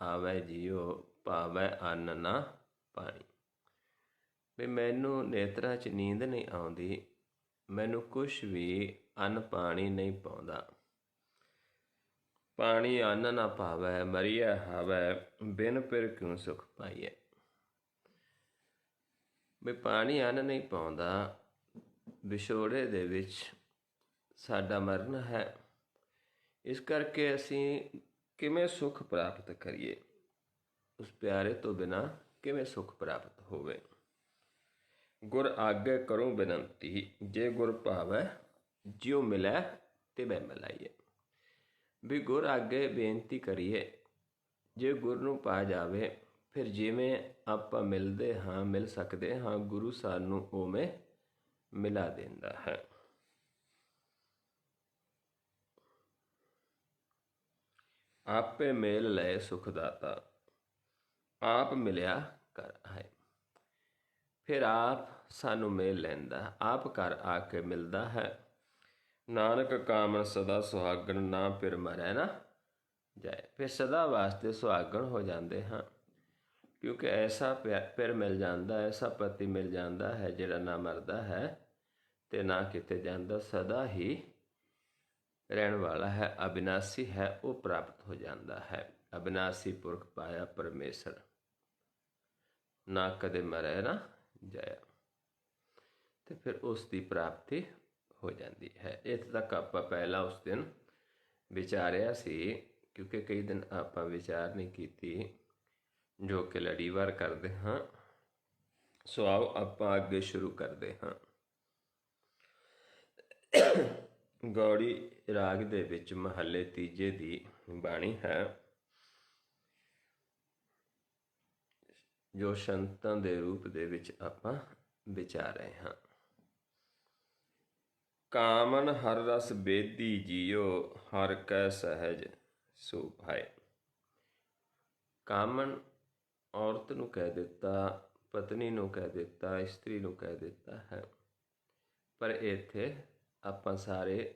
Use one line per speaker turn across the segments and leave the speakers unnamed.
ਆਵੈ ਜੀਓ ਭਾਵੈ ਅੰਨ ਨਾ ਪਾਣੀ। ਵੀ ਮੈਨੂੰ ਨੇਤਰਾਂ 'ਚ ਨੀਂਦ ਨਹੀਂ ਆਉਂਦੀ, ਮੈਨੂੰ ਕੁਛ ਵੀ ਅੰਨ ਪਾਣੀ ਨਹੀਂ ਪਾਉਂਦਾ। ਪਾਣੀ ਅੰਨ ਨਾ ਭਾਵੈ ਮਰੀਐ ਹਾਵੈ, ਬਿਨ ਪਿਰ ਕਿਉਂ ਸੁਖ ਪਾਈਐ। ਵੀ ਪਾਣੀ ਅੰਨ ਨਹੀਂ ਪਾਉਂਦਾ, ਵਿਛੋੜੇ ਦੇ ਵਿੱਚ ਸਾਡਾ ਮਰਨ ਹੈ। ਇਸ ਕਰਕੇ ਅਸੀਂ ਕਿਵੇਂ ਸੁੱਖ ਪ੍ਰਾਪਤ ਕਰੀਏ, ਉਸ ਪਿਆਰੇ ਤੋਂ ਬਿਨਾਂ ਕਿਵੇਂ ਸੁੱਖ ਪ੍ਰਾਪਤ ਹੋਵੇ। ਗੁਰ ਆਗੇ ਕਰੂੰ ਬੇਨੰਤੀ, ਜੇ ਗੁਰ ਭਾਵੈ ਜਿਉ ਮਿਲੈ ਤਿਵੈ ਮਿਲਾਈਏ। ਵੀ ਗੁਰ ਅੱਗੇ ਬੇਨਤੀ ਕਰੀਏ, ਜੇ ਗੁਰ ਨੂੰ ਪਾ ਜਾਵੇ ਫਿਰ ਜਿਵੇਂ ਆਪਾਂ ਮਿਲਦੇ ਹਾਂ, ਮਿਲ ਸਕਦੇ ਹਾਂ, ਗੁਰੂ ਸਾਨੂੰ ਉਵੇਂ ਮਿਲਾ ਦਿੰਦਾ ਹੈ। ਆਪੇ ਮੇਲ ਲਏ ਸੁਖ ਦਾਤਾ, ਆਪ ਮਿਲਿਆ ਕਰ ਆਏ। ਫਿਰ ਆਪ ਸਾਨੂੰ ਮੇਲ ਲੈਂਦਾ, ਆਪ ਘਰ ਆ ਕੇ ਮਿਲਦਾ ਹੈ। ਨਾਨਕ ਕਾਮਨ ਸਦਾ ਸੁਹਾਗਣ, ਨਾ ਫਿਰ ਮਰੈ ਨਾ ਜਾਏ। ਫਿਰ ਸਦਾ ਵਾਸਤੇ ਸੁਹਾਗਣ ਹੋ ਜਾਂਦੇ ਹਾਂ, ਕਿਉਂਕਿ ਐਸਾ ਫਿਰ ਮਿਲ ਜਾਂਦਾ, ਐਸਾ ਪਤੀ ਮਿਲ ਜਾਂਦਾ ਹੈ ਜਿਹੜਾ ਨਾ ਮਰਦਾ ਹੈ ਅਤੇ ਨਾ ਕਿਤੇ ਜਾਂਦਾ, ਸਦਾ ਹੀ ਰਹਿਣ ਵਾਲਾ ਹੈ, ਅਬਿਨਾਸੀ ਹੈ, ਉਹ ਪ੍ਰਾਪਤ ਹੋ ਜਾਂਦਾ ਹੈ। ਅਬਿਨਾਸੀ ਪੁਰਖ ਪਾਇਆ ਪਰਮੇਸ਼ਰ, ਨਾ ਕਦੇ ਮਰੈ ਨਾ ਜਾਇਆ। ਅਤੇ ਫਿਰ ਉਸ ਦੀ ਪ੍ਰਾਪਤੀ ਹੋ ਜਾਂਦੀ ਹੈ। ਇੱਥੇ ਤੱਕ ਆਪਾਂ ਪਹਿਲਾਂ ਉਸ ਦਿਨ ਵਿਚਾਰਿਆ ਸੀ, ਕਿਉਂਕਿ ਕਈ ਦਿਨ ਆਪਾਂ ਵਿਚਾਰ ਨਹੀਂ ਕੀਤੀ, ਜੋ ਕਿ ਲੜੀਵਾਰ ਕਰਦੇ ਹਾਂ। ਸੋ ਆਓ ਆਪਾਂ ਅੱਗੇ ਸ਼ੁਰੂ ਕਰਦੇ ਹਾਂ। ਗੌੜੀ ਰਾਗ ਦੇ ਵਿੱਚ ਮਹੱਲੇ ਤੀਜੇ ਦੀ ਬਾਣੀ ਹੈ, ਜੋ ਸੰਤਾਂ ਦੇ ਰੂਪ ਦੇ ਵਿੱਚ ਆਪਾਂ ਵਿਚਾਰ ਰਹੇ ਹਾਂ। ਕਾਮਨ ਹਰ ਰਸ ਬੇਦੀ ਜੀਓ, ਹਰ ਕੈ ਸਹਿਜ ਸੋ ਭਾਏ। ਕਾਮਨ ਔਰਤ ਨੂੰ ਕਹਿ ਦਿੱਤਾ, ਪਤਨੀ ਨੂੰ ਕਹਿ ਦਿੱਤਾ, ਇਸਤਰੀ ਨੂੰ ਕਹਿ ਦਿੱਤਾ ਹੈ, ਪਰ ਇੱਥੇ ਆਪਾਂ ਸਾਰੇ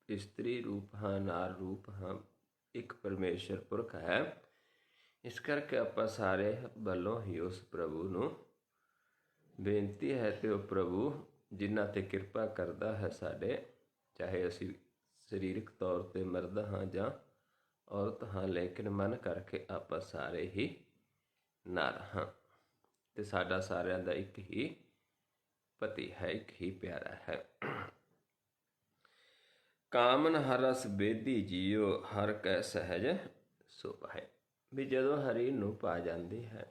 ਇਸਤਰੀ ਰੂਪ ਹਾਂ, ਨਾਰ ਰੂਪ ਹਾਂ, ਇੱਕ ਪਰਮੇਸ਼ਰ ਪੁਰਖ ਹੈ। ਇਸ ਕਰਕੇ ਆਪਾਂ ਸਾਰੇ ਵੱਲੋਂ ਹੀ ਉਸ ਪ੍ਰਭੂ ਨੂੰ ਬੇਨਤੀ ਹੈ, ਅਤੇ ਉਹ ਪ੍ਰਭੂ ਜਿਨ੍ਹਾਂ 'ਤੇ ਕਿਰਪਾ ਕਰਦਾ ਹੈ ਸਾਡੇ, ਚਾਹੇ ਅਸੀਂ ਸਰੀਰਕ ਤੌਰ 'ਤੇ ਮਰਦ ਹਾਂ ਜਾਂ ਔਰਤ ਹਾਂ, ਲੇਕਿਨ ਮਨ ਕਰਕੇ ਆਪਾਂ ਸਾਰੇ ਹੀ ਨਰ ਹਾਂ, ਅਤੇ ਸਾਡਾ ਸਾਰਿਆਂ ਦਾ ਇੱਕ ਹੀ ਪਤੀ ਹੈ, ਇੱਕ ਹੀ ਪਿਆਰਾ ਹੈ। ਕਾਮਨ ਹਰ ਰਸ ਬੇਦੀ ਜੀਓ, ਹਰ ਕੈ ਸਹਿਜ ਸੋ ਭਾਏ। ਵੀ ਜਦੋਂ ਹਰੀ ਨੂੰ ਪਾ ਜਾਂਦੀ ਹੈ,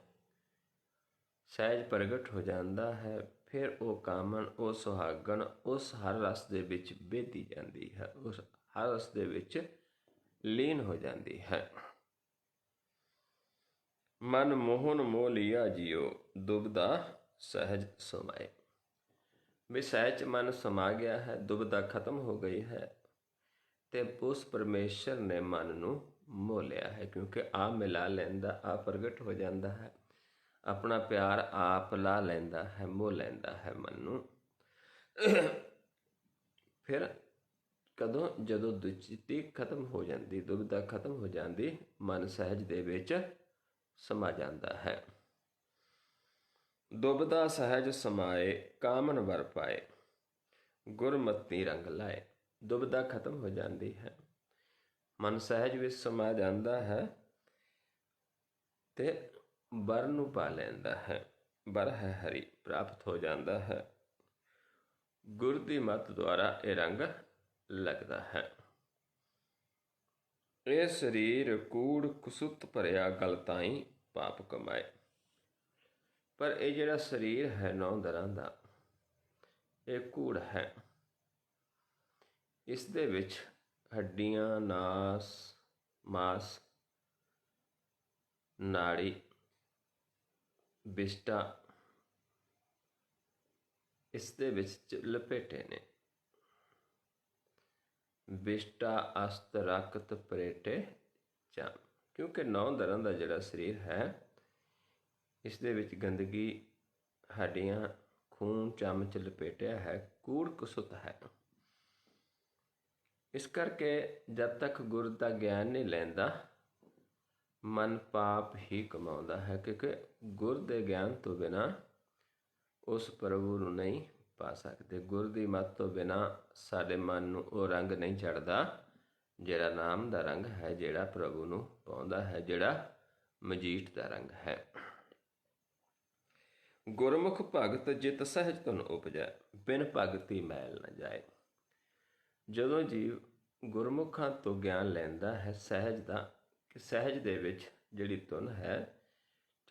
ਸਹਿਜ ਪ੍ਰਗਟ ਹੋ ਜਾਂਦਾ ਹੈ, ਫਿਰ ਉਹ ਕਾਮਨ, ਉਹ ਸੁਹਾਗਣ ਉਸ ਹਰ ਰਸ ਦੇ ਵਿੱਚ ਬੇਦੀ ਜਾਂਦੀ ਹੈ, ਉਸ ਹਰ ਰਸ ਦੇ ਵਿੱਚ ਲੀਨ ਹੋ ਜਾਂਦੀ ਹੈ। ਮਨ ਮੋਹਨ ਮੋਹ ਲਿਆ ਜੀਓ, ਦੁਬਦਾ ਸਹਿਜ ਸਮਾਏ। ਵੀ ਸਹਿਜ ਮਨ ਸਮਾ ਗਿਆ ਹੈ, ਦੁਬਦਾ ਖਤਮ ਹੋ ਗਈ ਹੈ, ਅਤੇ ਉਸ ਪਰਮੇਸ਼ਰ ਨੇ ਮਨ ਨੂੰ ਮੋਹ ਲਿਆ ਹੈ, ਕਿਉਂਕਿ ਆਪ ਮਿਲਾ ਲੈਂਦਾ, ਆਪ ਪ੍ਰਗਟ ਹੋ ਜਾਂਦਾ ਹੈ, ਆਪਣਾ ਪਿਆਰ ਆਪ ਲਾ ਲੈਂਦਾ ਹੈ, ਮੋਹ ਲੈਂਦਾ ਹੈ ਮਨ ਨੂੰ। ਫਿਰ ਕਦੋਂ? ਜਦੋਂ ਦੁਚਿੱਤੀ ਖਤਮ ਹੋ ਜਾਂਦੀ, ਦੁਬਿਧਾ ਖਤਮ ਹੋ ਜਾਂਦੀ, ਮਨ ਸਹਿਜ ਦੇ ਵਿੱਚ ਸਮਾ ਜਾਂਦਾ ਹੈ। ਦੁਬਿਧਾ ਸਹਿਜ ਸਮਾਏ, ਕਾਮਨ ਵਰ ਪਾਏ, ਗੁਰਮਤਿ ਰੰਗ ਲਾਏ। ਦੁਬਿਧਾ ਖਤਮ ਹੋ ਜਾਂਦੀ ਹੈ, ਮਨ ਸਹਿਜ ਵਿੱਚ ਸਮਾ ਜਾਂਦਾ ਹੈ, ਅਤੇ ਵਰ ਨੂੰ ਪਾ ਲੈਂਦਾ ਹੈ। ਵਰ ਹੈ ਹਰੀ, ਪ੍ਰਾਪਤ ਹੋ ਜਾਂਦਾ ਹੈ। ਗੁਰ ਦੀ ਮੱਤ ਦੁਆਰਾ ਇਹ ਰੰਗ ਲੱਗਦਾ ਹੈ। ਇਹ ਸਰੀਰ ਕੂੜ ਕੁਸੁੱਤ ਭਰਿਆ, ਗਲ ਤਾਈਂ ਪਾਪ ਕਮਾਏ। ਪਰ ਇਹ ਜਿਹੜਾ ਸਰੀਰ ਹੈ 9 ਦਰਾਂ ਦਾ, ਇਹ ਕੂੜ ਹੈ। ਇਸ ਦੇ ਵਿੱਚ ਹੱਡੀਆਂ, ਨਾਸ, ਮਾਸ, ਨਾੜੀ, ਵਿਸ਼ਟਾ ਇਸ ਦੇ ਵਿੱਚ ਲਪੇਟੇ ਨੇ। ਵਿਸ਼ਟਾ ਅਸਤ ਰਕਤ ਪਰੇਟੇ ਚਮ, ਕਿਉਂਕਿ 9 ਦਰਾਂ ਦਾ ਜਿਹੜਾ ਸਰੀਰ ਹੈ, ਇਸ ਦੇ ਵਿੱਚ ਗੰਦਗੀ, ਹੱਡੀਆਂ, ਖੂਨ, ਚਮ 'ਚ ਲਪੇਟਿਆ ਹੈ, ਕੂੜ ਕੁਸੁੱਤ ਹੈ। ਇਸ ਕਰਕੇ ਜਦ ਤੱਕ ਗੁਰ ਦਾ ਗਿਆਨ ਨਹੀਂ ਲੈਂਦਾ, ਮਨ ਪਾਪ ਹੀ ਕਮਾਉਂਦਾ ਹੈ, ਕਿਉਂਕਿ ਗੁਰ ਦੇ ਗਿਆਨ ਤੋਂ ਬਿਨਾਂ ਉਸ ਪ੍ਰਭੂ ਨੂੰ ਨਹੀਂ ਪਾ ਸਕਦੇ। ਗੁਰ ਦੀ ਮੱਤ ਤੋਂ ਬਿਨਾਂ ਸਾਡੇ ਮਨ ਨੂੰ ਉਹ ਰੰਗ ਨਹੀਂ ਚੜ੍ਹਦਾ ਜਿਹੜਾ ਨਾਮ ਦਾ ਰੰਗ ਹੈ, ਜਿਹੜਾ ਪ੍ਰਭੂ ਨੂੰ ਪਾਉਂਦਾ ਹੈ, ਜਿਹੜਾ ਮਜੀਠ ਦਾ ਰੰਗ ਹੈ। ਗੁਰਮੁਖ ਭਗਤ ਜਿਤ ਸਹਿਜ ਧੁਨ ਉਪਜੈ, ਬਿਨ ਭਗਤੀ ਮੈਲ ਨ ਜਾਏ। ਜਦੋਂ ਜੀਵ ਗੁਰਮੁਖਾਂ ਤੋਂ ਗਿਆਨ ਲੈਂਦਾ ਹੈ ਸਹਿਜ ਦਾ, ਕਿ ਸਹਿਜ ਦੇ ਵਿੱਚ ਜਿਹੜੀ ਧੁਨ ਹੈ,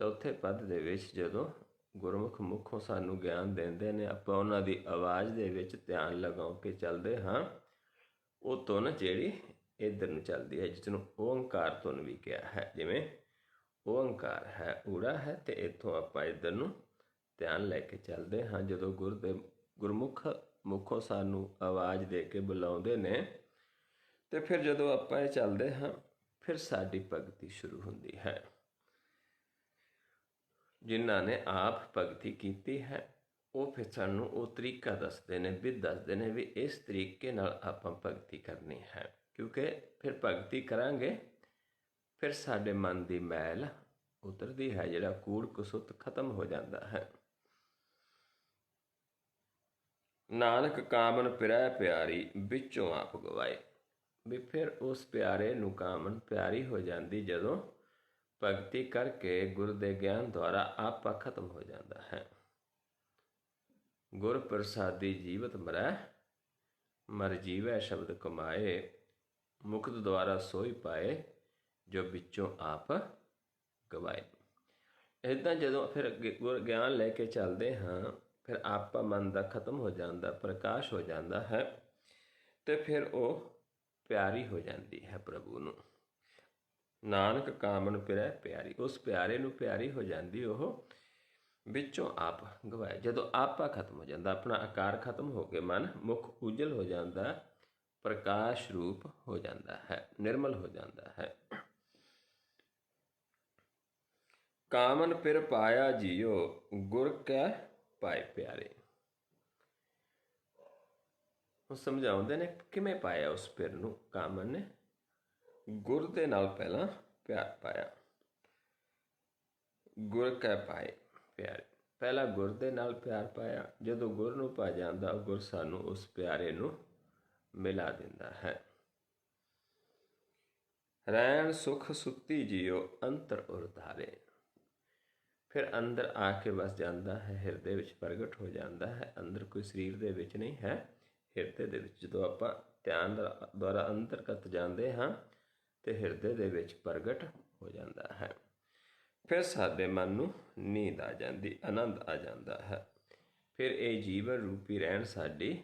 ਚੌਥੇ ਪਦ ਦੇ ਵਿੱਚ ਜਦੋਂ ਗੁਰਮੁਖ ਮੁਖੋਂ ਸਾਨੂੰ ਗਿਆਨ ਦਿੰਦੇ ਨੇ, ਆਪਾਂ ਉਹਨਾਂ ਦੀ ਆਵਾਜ਼ ਦੇ ਵਿੱਚ ਧਿਆਨ ਲਗਾ ਕੇ ਚੱਲਦੇ ਹਾਂ, ਉਹ ਧੁਨ ਜਿਹੜੀ ਇੱਧਰ ਨੂੰ ਚੱਲਦੀ ਹੈ, ਜਿਸ ਨੂੰ ਓਂਕਾਰ ਧੁਨ ਵੀ ਕਿਹਾ ਹੈ। ਜਿਵੇਂ ਓਂਕਾਰ ਹੈ, ਊੜਾ ਹੈ, ਅਤੇ ਇੱਥੋਂ ਆਪਾਂ ਇੱਧਰ ਨੂੰ ਧਿਆਨ ਲੈ ਕੇ ਚੱਲਦੇ ਹਾਂ। ਜਦੋਂ ਗੁਰਮੁਖ ਮੁਖੋਂ ਸਾਨੂੰ ਆਵਾਜ਼ ਦੇ ਕੇ ਬੁਲਾਉਂਦੇ ਨੇ, ਅਤੇ ਫਿਰ ਜਦੋਂ ਆਪਾਂ ਇਹ ਚੱਲਦੇ ਹਾਂ, ਫਿਰ ਸਾਡੀ ਭਗਤੀ ਸ਼ੁਰੂ ਹੁੰਦੀ ਹੈ। ਜਿਨ੍ਹਾਂ ਨੇ ਆਪ ਭਗਤੀ ਕੀਤੀ ਹੈ, ਉਹ ਫਿਰ ਸਾਨੂੰ ਉਹ ਤਰੀਕਾ ਦੱਸਦੇ ਨੇ, ਵਿਧ ਦੱਸਦੇ ਨੇ ਵੀ ਇਸ ਤਰੀਕੇ ਨਾਲ ਆਪਾਂ ਭਗਤੀ ਕਰਨੀ ਹੈ। ਕਿਉਂਕਿ ਫਿਰ ਭਗਤੀ ਕਰਾਂਗੇ, ਫਿਰ ਸਾਡੇ ਮਨ ਦੀ ਮੈਲ ਉਤਰਦੀ ਹੈ, ਜਿਹੜਾ ਕੂੜ ਕੁਸੁੱਤ ਖਤਮ ਹੋ ਜਾਂਦਾ ਹੈ। ਨਾਨਕ ਕਾਮਨ ਪਿਰੈ ਪਿਆਰੀ, ਵਿੱਚੋਂ ਆਪ ਗਵਾਏ। ਵੀ ਫਿਰ ਉਸ ਪਿਆਰੇ ਨੂੰ ਕਾਮਨ ਪਿਆਰੀ ਹੋ ਜਾਂਦੀ ਜਦੋਂ ਭਗਤੀ ਕਰਕੇ ਗੁਰ ਦੇ ਗਿਆਨ ਦੁਆਰਾ ਆਪਾ ਖਤਮ ਹੋ ਜਾਂਦਾ ਹੈ। ਗੁਰ ਪ੍ਰਸਾਦੀ ਜੀਵਤ ਮਰੈ, ਮਰ ਜੀਵੈ ਸ਼ਬਦ ਕਮਾਏ। ਮੁਕਤ ਦੁਆਰਾ ਸੋਈ ਪਾਏ, ਜੋ ਵਿੱਚੋਂ ਆਪ ਗਵਾਏ। ਇੱਦਾਂ ਜਦੋਂ ਫਿਰ ਗੁਰ ਗਿਆਨ ਲੈ ਕੇ ਚੱਲਦੇ ਹਾਂ, ਫਿਰ ਆਪਾ ਮਨ ਦਾ ਖਤਮ ਹੋ ਜਾਂਦਾ, ਪ੍ਰਕਾਸ਼ ਹੋ ਜਾਂਦਾ ਹੈ, ਅਤੇ ਫਿਰ ਉਹ ਪਿਆਰੀ ਹੋ ਜਾਂਦੀ ਹੈ ਪ੍ਰਭੂ ਨੂੰ। ਨਾਨਕ ਕਾਮਨ ਪਿਰੈ ਪਿਆਰੀ, ਉਸ ਪਿਆਰੇ ਨੂੰ ਪਿਆਰੀ ਹੋ ਜਾਂਦੀ ਉਹ, ਵਿੱਚੋਂ ਆਪ ਗਵਾਏ। ਜਦੋਂ ਆਪਾ ਖਤਮ ਹੋ ਜਾਂਦਾ, ਆਪਣਾ ਆਕਾਰ ਖਤਮ ਹੋ ਕੇ ਮਨ ਮੁਖ ਉਜਲ ਹੋ ਜਾਂਦਾ, ਪ੍ਰਕਾਸ਼ ਰੂਪ ਹੋ ਜਾਂਦਾ ਹੈ, ਨਿਰਮਲ ਹੋ ਜਾਂਦਾ ਹੈ। ਕਾਮਨ ਪਿਰ ਪਾਇਆ ਜੀਓ, ਗੁਰ ਕੈ ਪਾਏ ਪਿਆਰੇ। ਉਹ ਸਮਝਾਉਂਦੇ ਨੇ ਕਿਵੇਂ ਪਾਇਆ ਉਸ ਪਿਰ ਨੂੰ ਕਾਮਨ ਨੇ। ਗੁਰ ਦੇ ਨਾਲ ਪਹਿਲਾਂ ਪਿਆਰ ਪਾਇਆ, ਗੁਰ ਕੈ ਪਾਏ ਪਿਆਰੇ। ਪਹਿਲਾਂ ਗੁਰ ਦੇ ਨਾਲ ਪਿਆਰ ਪਾਇਆ, ਜਦੋਂ ਗੁਰ ਨੂੰ ਪਾ ਜਾਂਦਾ, ਗੁਰ ਸਾਨੂੰ ਉਸ ਪਿਆਰੇ ਨੂੰ ਮਿਲਾ ਦਿੰਦਾ ਹੈ। ਰੈਣ ਸੁਖ ਸੁੱਤੀ ਜੀਓ, ਅੰਤਰ ਉਰ ਧਾਰੇ। ਫਿਰ ਅੰਦਰ ਆ ਕੇ ਵਸ ਜਾਂਦਾ ਹੈ, ਹਿਰਦੇ ਵਿੱਚ ਪ੍ਰਗਟ ਹੋ ਜਾਂਦਾ ਹੈ। ਅੰਦਰ ਕੋਈ ਸਰੀਰ ਦੇ ਵਿੱਚ ਨਹੀਂ ਹੈ, ਹਿਰਦੇ ਦੇ ਵਿੱਚ। ਜਦੋਂ ਆਪਾਂ ਧਿਆਨ ਦੁਆਰਾ ਅੰਤਰਗਤ ਜਾਂਦੇ ਹਾਂ, ਅਤੇ ਹਿਰਦੇ ਦੇ ਵਿੱਚ ਪ੍ਰਗਟ ਹੋ ਜਾਂਦਾ ਹੈ। ਫਿਰ ਸਾਡੇ ਮਨ ਨੂੰ ਨੀਂਦ ਆ ਜਾਂਦੀ, ਆਨੰਦ ਆ ਜਾਂਦਾ ਹੈ। ਫਿਰ ਇਹ ਜੀਵਨ ਰੂਪੀ ਰਹਿਣ ਸਾਡੀ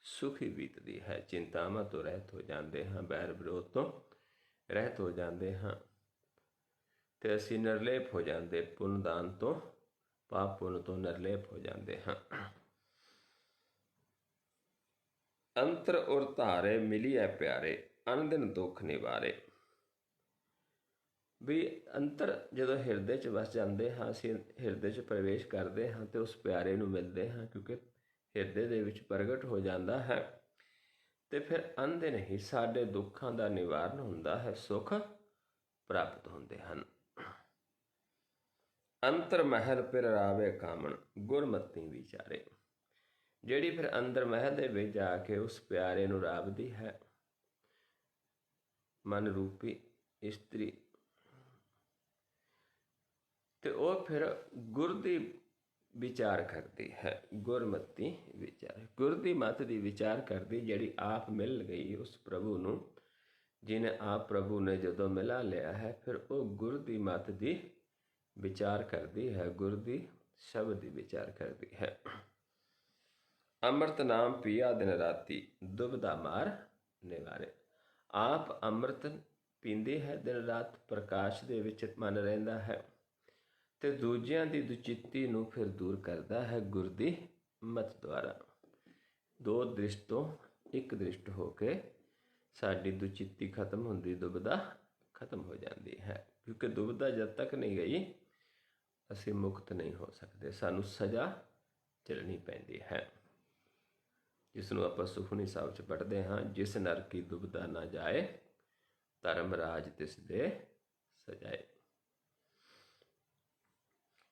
ਸੁਖੀ ਬੀਤਦੀ ਹੈ। ਚਿੰਤਾਵਾਂ ਤੋਂ ਰਹਿਤ ਹੋ ਜਾਂਦੇ ਹਾਂ, ਬੈਰ ਵਿਰੋਧ ਤੋਂ ਰਹਿਤ ਹੋ ਜਾਂਦੇ ਹਾਂ, ਅਤੇ ਅਸੀਂ ਨਿਰਲੇਪ ਹੋ ਜਾਂਦੇ, ਪੁੰਨ ਦਾਨ ਤੋਂ, ਪਾਪ ਪੁੰਨ ਤੋਂ ਨਿਰਲੇਪ ਹੋ ਜਾਂਦੇ ਹਾਂ। ਅੰਤਰ ਉਰ ਧਾਰੇ, ਮਿਲੀਐ ਪਿਆਰੇ, ਅਨ ਦਿਨ ਦੁੱਖ ਨਿਵਾਰੇ। ਵੀ ਅੰਤਰ ਜਦੋਂ ਹਿਰਦੇ 'ਚ ਵਸ ਜਾਂਦੇ ਹਾਂ, ਅਸੀਂ ਹਿਰਦੇ 'ਚ ਪ੍ਰਵੇਸ਼ ਕਰਦੇ ਹਾਂ, ਅਤੇ ਉਸ ਪਿਆਰੇ ਨੂੰ ਮਿਲਦੇ ਹਾਂ, ਕਿਉਂਕਿ ਹਿਰਦੇ ਦੇ ਵਿੱਚ ਪ੍ਰਗਟ ਹੋ ਜਾਂਦਾ ਹੈ, ਅਤੇ ਫਿਰ ਅੰਦਿਨ ਹੀ ਸਾਡੇ ਦੁੱਖਾਂ ਦਾ ਨਿਵਾਰਨ ਹੁੰਦਾ ਹੈ, ਸੁੱਖ ਪ੍ਰਾਪਤ ਹੁੰਦੇ ਹਨ। ਅੰਤਰ ਮਹਿਲ ਪਿਰ ਰਾਵੇ ਕਾਮਣ, ਗੁਰਮਤਿ ਵਿਚਾਰੇ। ਜਿਹੜੀ ਫਿਰ ਅੰਦਰ ਮਹਿਲ ਦੇ ਵਿੱਚ ਜਾ ਕੇ ਉਸ ਪਿਆਰੇ ਨੂੰ ਰਾਵਦੀ ਹੈ, ਮਨ ਰੂਪੀ ਇਸਤਰੀ, ਅਤੇ ਉਹ ਫਿਰ ਗੁਰ ਦੀ ਵਿਚਾਰ ਕਰਦੀ ਹੈ। ਗੁਰਮਤਿ ਵਿਚਾਰ, ਗੁਰ ਦੀ ਮੱਤ ਦੀ ਵਿਚਾਰ ਕਰਦੀ, ਜਿਹੜੀ ਆਪ ਮਿਲ ਗਈ ਉਸ ਪ੍ਰਭੂ ਨੂੰ, ਜਿਹਨੇ ਆਪ ਪ੍ਰਭੂ ਨੇ ਜਦੋਂ ਮਿਲਾ ਲਿਆ ਹੈ, ਫਿਰ ਉਹ ਗੁਰ ਦੀ ਮੱਤ ਦੀ ਵਿਚਾਰ ਕਰਦੀ ਹੈ, ਗੁਰ ਦੀ ਸ਼ਬਦ ਦੀ ਵਿਚਾਰ ਕਰਦੀ ਹੈ। ਅੰਮ੍ਰਿਤ ਨਾਮ ਪੀਆ ਦਿਨ ਰਾਤੀ, ਦੁਬਿਧਾ ਮਾਰ ਨਿਵਾਰੇ। ਆਪ ਅੰਮ੍ਰਿਤ ਪੀਂਦੀ ਹੈ ਦਿਨ ਰਾਤ, ਪ੍ਰਕਾਸ਼ ਦੇ ਵਿੱਚ ਮਨ ਰਹਿੰਦਾ ਹੈ, ਅਤੇ ਦੂਜਿਆਂ ਦੀ ਦੁਚਿੱਤੀ ਨੂੰ ਫਿਰ ਦੂਰ ਕਰਦਾ ਹੈ ਗੁਰ ਦੀ ਮੱਤ ਦੁਆਰਾ। ਦੋ ਦ੍ਰਿਸ਼ਟ ਤੋਂ ਇੱਕ ਦ੍ਰਿਸ਼ਟ ਹੋ ਕੇ ਸਾਡੀ ਦੁਚਿੱਤੀ ਖਤਮ ਹੁੰਦੀ, ਦੁਬਿਧਾ ਖਤਮ ਹੋ ਜਾਂਦੀ ਹੈ। ਕਿਉਂਕਿ ਦੁਬਿਧਾ ਜਦ ਤੱਕ ਨਹੀਂ ਗਈ, ਅਸੀਂ ਮੁਕਤ ਨਹੀਂ ਹੋ ਸਕਦੇ, ਸਾਨੂੰ ਸਜ਼ਾ ਝੱਲਣੀ ਪੈਂਦੀ ਹੈ, ਜਿਸ ਨੂੰ ਆਪਾਂ ਸੁਖਮਨੀ ਸਾਹਿਬ 'ਚ ਪੜ੍ਹਦੇ ਹਾਂ, ਜਿਸ ਨਰ ਕੀ ਦੁਬਿਧਾ ਨਾ ਜਾਏ, ਧਰਮ ਰਾਜ ਤਿਸ ਦੇ ਸਜਾਏ।